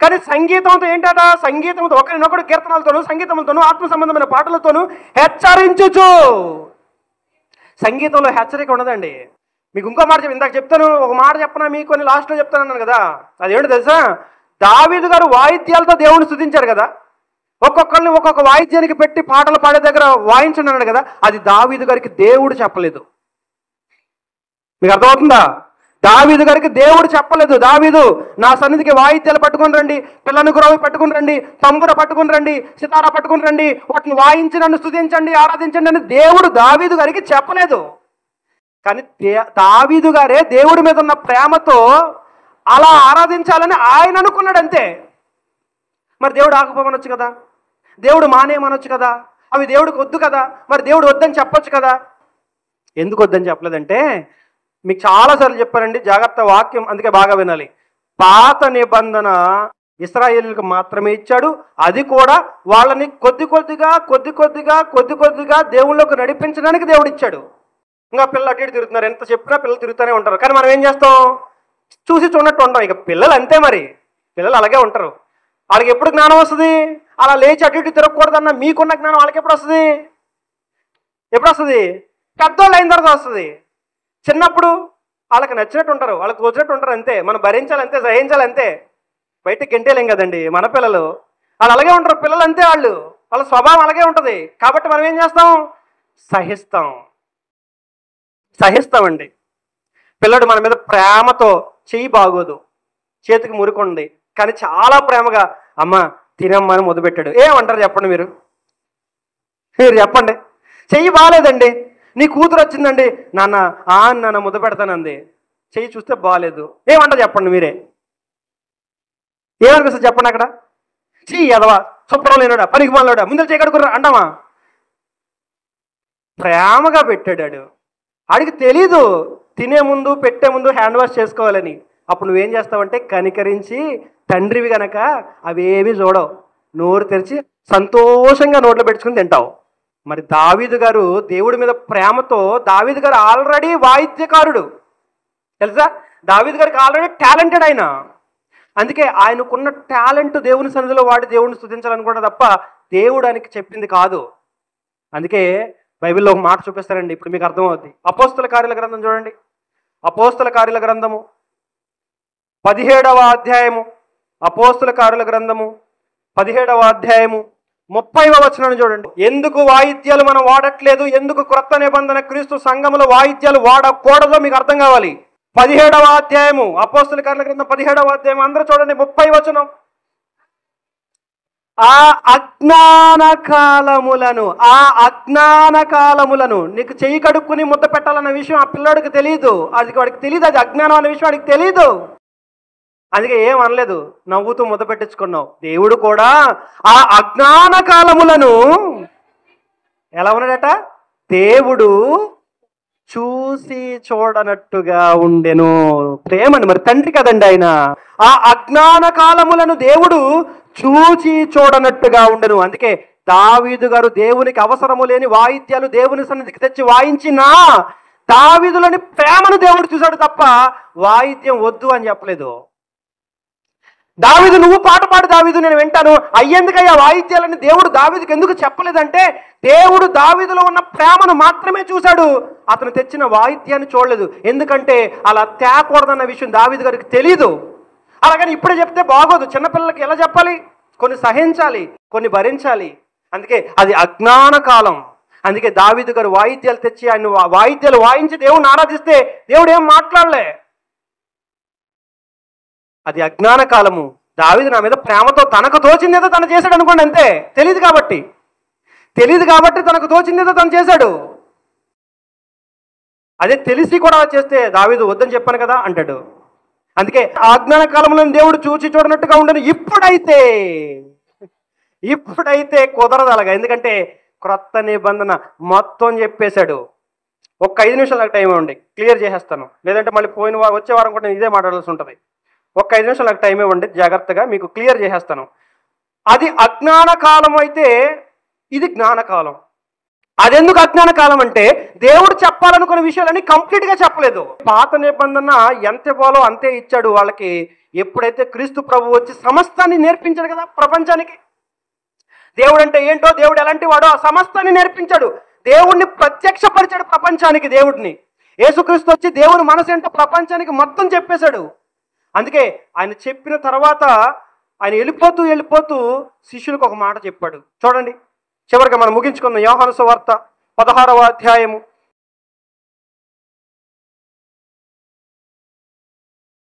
కానీ సంగీతంతో ఏంటట? సంగీతంతో ఒకరినొకడు కీర్తనలతోనూ సంగీతంతోనూ ఆత్మ సంబంధమైన పాటలతోనూ హెచ్చరించుచు. సంగీతంలో హెచ్చరిక ఉండదండి. మీకు ఇంకో మాట ఇందాక చెప్తాను, ఒక మాట చెప్పనా మీకు అని లాస్ట్లో చెప్తాను అన్నాను కదా. అదేంటో తెలుసా, దావీదు గారు వాయిద్యాలతో దేవుని స్తుతించారు కదా. ఒక్కొక్కరిని ఒక్కొక్క వాయిద్యానికి పెట్టి పాటలు పాడే దగ్గర వాయించండి అన్నాడు కదా. అది దావీదు గారికి దేవుడు చెప్పలేదు. మీకు అర్థమవుతుందా? దావీదు గారికి దేవుడు చెప్పలేదు, దావీదు నా సన్నిధికి వాయిద్యాలు పట్టుకుని రండి, పిల్లను గురవి పట్టుకుని రండి, తంబుర పట్టుకుని రండి, సితారా పట్టుకుని రండి, వాటిని వాయించి నన్ను స్తుతించండి, ఆరాధించండి అని దేవుడు దావీదు గారికి చెప్పలేదు. కానీ దావీదు గారే దేవుడి మీద ఉన్న ప్రేమతో అలా ఆరాధించాలని ఆయన అనుకున్నాడు అంతే. మరి దేవుడు ఆగిపోమనొచ్చు కదా, దేవుడు మానేయమనొచ్చు కదా, అవి దేవుడికి వద్దు కదా, మరి దేవుడు వద్దని చెప్పొచ్చు కదా. ఎందుకు వద్దని చెప్పలేదంటే, మీకు చాలాసార్లు చెప్పానండి, జాగ్రత్త వాక్యం, అందుకే బాగా వినాలి. పాత నిబంధన ఇశ్రాయేలులకు మాత్రమే ఇచ్చాడు. అది కూడా వాళ్ళని కొద్ది కొద్దిగా దేవుళ్ళకు నడిపించడానికి దేవుడు ఇచ్చాడు. ఇంకా పిల్లలు అటు ఇటు తిరుగుతున్నారు, ఎంత చెప్పినా పిల్లలు తిరుగుతూనే ఉంటారు. కానీ మనం ఏం చేస్తాం, చూసి చూడనట్టు ఉంటాం. ఇక పిల్లలు అంతే, మరి పిల్లలు అలాగే ఉంటారు. వాళ్ళకి ఎప్పుడు జ్ఞానం వస్తుంది? అలా లేచి అటు ఇటు తిరగకూడదన్న మీకున్న జ్ఞానం వాళ్ళకి ఎప్పుడు వస్తుంది? పెద్దోళ్ళు అయిన తర్వాత వస్తుంది. చిన్నప్పుడు వాళ్ళకి నచ్చినట్టు ఉంటారు, వాళ్ళకి తోచినట్టు ఉంటారు, అంతే. మనం భరించాలంతే, సహించాలంతే. బయటకు గెంటేలేం కదండి మన పిల్లలు. వాళ్ళు అలాగే ఉంటారు, పిల్లలు అంతే, వాళ్ళ స్వభావం అలాగే ఉంటుంది. కాబట్టి మనం ఏం చేస్తాం, సహిస్తామండి. పిల్లడు మన మీద ప్రేమతో, చెయ్యి బాగోదు, చేతికి మురికొంది, కానీ చాలా ప్రేమగా అమ్మ తినమ్మని మొదలుపెట్టాడు. ఏమంటారు చెప్పండి మీరు చెప్పండి. చెయ్యి బాగాలేదండి, నీ కూతురు వచ్చిందండి, నాన్న ముద్ద పెడతానంది, చెయ్యి చూస్తే బాగాలేదు, ఏమంటారు చెప్పండి మీరే? ఏమనిపిస్తుంది చెప్పండి? అక్కడ చెయ్యి ఎదవా, శుభ్రం లేనాడా, పనికి మాలోడా, ముందర చేయగడుకురా అంటామా? ప్రేమగా పెట్టాడు. ఆడికి తెలీదు తినే ముందు పెట్టే ముందు హ్యాండ్ వాష్ చేసుకోవాలని. అప్పుడు నువ్వేం చేస్తావంటే కనికరించి తండ్రివి గనక అవేవి చూడవు, నోరు తెరిచి సంతోషంగా నోట్లో పెట్టుకుని తింటావు. మరి దావీదు గారు దేవుడి మీద ప్రేమతో, దావీదు గారు ఆల్రెడీ వాయిద్యకారుడు తెలుసా, దావీదు గారికి ఆల్రెడీ టాలెంటెడ్ ఆయన. అందుకే ఆయనకున్న టాలెంట్ దేవుని సన్నిధిలో వాడి దేవుడిని స్తుతించాలనుకున్నా తప్ప దేవుడు ఆయనకి చెప్పింది కాదు. అందుకే బైబిల్లో ఒక మాట చూపిస్తారండి, ఇప్పుడు మీకు అర్థమవుద్ది. అపోస్తల కార్యాల గ్రంథం చూడండి, అపోస్తల కార్యాల గ్రంథము 17వ అధ్యాయము, అపోస్తల కార్యాల గ్రంథము 17వ అధ్యాయము 30వ వచనాన్ని చూడండి. ఎందుకు వాయిద్యాలు మనం వాడట్లేదు, ఎందుకు క్రొత్త నిబంధన క్రీస్తు సంఘములో వాయిద్యాలు వాడకూడదో మీకు అర్థం కావాలి. 17వ అధ్యాయము, అపోస్తల కార్యాల గ్రంథం 17వ అధ్యాయం, అందరూ చూడండి 30వ వచనం. ఆ అజ్ఞాన కాలములను నీకు చెయ్యి కడుక్కుని ముద్ద పెట్టాలన్న విషయం ఆ పిల్లోడికి తెలియదు, వాడికి తెలియదు, అది అజ్ఞానం అనే విషయం వాడికి తెలీదు. అందుకే ఏం అనలేదు, నవ్వుతూ ముద్ద పెట్టించుకున్నావు. దేవుడు కూడా ఆ అజ్ఞాన కాలములను ఎలా ఉన్నాడట, దేవుడు చూసి చూడనట్టుగా ఉండెను. ప్రేమని మరి తండ్రి కదండి ఆయన. ఆ అజ్ఞాన కాలములను దేవుడు చూచి చూడనట్టుగా ఉండెను. అందుకే దావీదు గారు దేవునికి అవసరము లేని వాయిద్యాలు దేవుని సన్నిధికి తెచ్చి వాయించినా దావీదులోని ప్రేమను దేవుడు చూశాడు తప్ప వాయిద్యం వద్దు అని చెప్పలేదు. దావీదు నువ్వు పాట పాడు, దావీదు నేను వింటాను, అయ్యేందుకయ్యా వాయిద్యాలని దేవుడు దావీదుకి ఎందుకు చెప్పలేదంటే, దేవుడు దావీదులో ఉన్న ప్రేమను మాత్రమే చూశాడు, అతను తెచ్చిన వాయిద్యాన్ని చూడలేదు. ఎందుకంటే అలా తేకూడదన్న విషయం దావీదు గారికి తెలీదు. అలాగని ఇప్పుడే చెప్తే బాగోదు. చిన్నపిల్లలకి ఎలా చెప్పాలి, కొన్ని సహించాలి, కొన్ని భరించాలి. అందుకే అది అజ్ఞాన కాలం. అందుకే దావీదు గారు వాయిద్యాలు తెచ్చి ఆయన వాయిద్యాలు వాయించి దేవుని ఆరాధిస్తే దేవుడు ఏం మాట్లాడలే. అది అజ్ఞాన కాలము. దావీదు నా మీద ప్రేమతో తనకు తోచిందేదో తను చేశాడు అనుకోండి, అంతే. తెలియదు కాబట్టి తనకు తోచిందేదో తను చేశాడు. అదే తెలిసి కూడా చేస్తే దావీదు వద్దని చెప్పాను కదా అంటాడు. అందుకే అజ్ఞాన కాలంలో దేవుడు చూచి చూడనట్టుగా ఉండను. ఇప్పుడైతే కుదరదు అలాగా, ఎందుకంటే క్రొత్త నిబంధన మొత్తం చెప్పేశాడు. ఒక్క 5 నిమిషాలు నాకు టైం ఇవ్వండి, క్లియర్ చేసేస్తాను. లేదంటే మళ్ళీ వచ్చే వారం కూడా నేను ఇదే మాట్లాడాల్సి ఉంటుంది. ఒక్క 5 నిమిషాలు నాకు టైం ఇవ్వండి, జాగ్రత్తగా మీకు క్లియర్ చేసేస్తాను. అది అజ్ఞాన కాలం అయితే ఇది జ్ఞానకాలం. అదెందుకు అజ్ఞాన కాలం అంటే దేవుడు చెప్పాలనుకున్న విషయాలని కంప్లీట్గా చెప్పలేదు. పాత నిబంధన ఎంత ఇవ్వాలో అంతే ఇచ్చాడు వాళ్ళకి. ఎప్పుడైతే క్రీస్తు ప్రభు వచ్చి సమస్తాన్ని నేర్పించాడు కదా ప్రపంచానికి, దేవుడు అంటే ఏంటో, దేవుడు ఎలాంటి వాడో ఆ సమస్తాన్ని నేర్పించాడు. దేవుడిని ప్రత్యక్షపరిచాడు ప్రపంచానికి. దేవుడిని యేసుక్రీస్తు వచ్చి దేవుని మనసు ఏంటో ప్రపంచానికి మొత్తం చెప్పేశాడు. అందుకే ఆయన చెప్పిన తర్వాత ఆయన వెళ్ళిపోతూ శిష్యులకు ఒక మాట చెప్పాడు. చూడండి, చివరిగా మనం ముగించుకున్న యోహాను సువార్త 16వ అధ్యాయము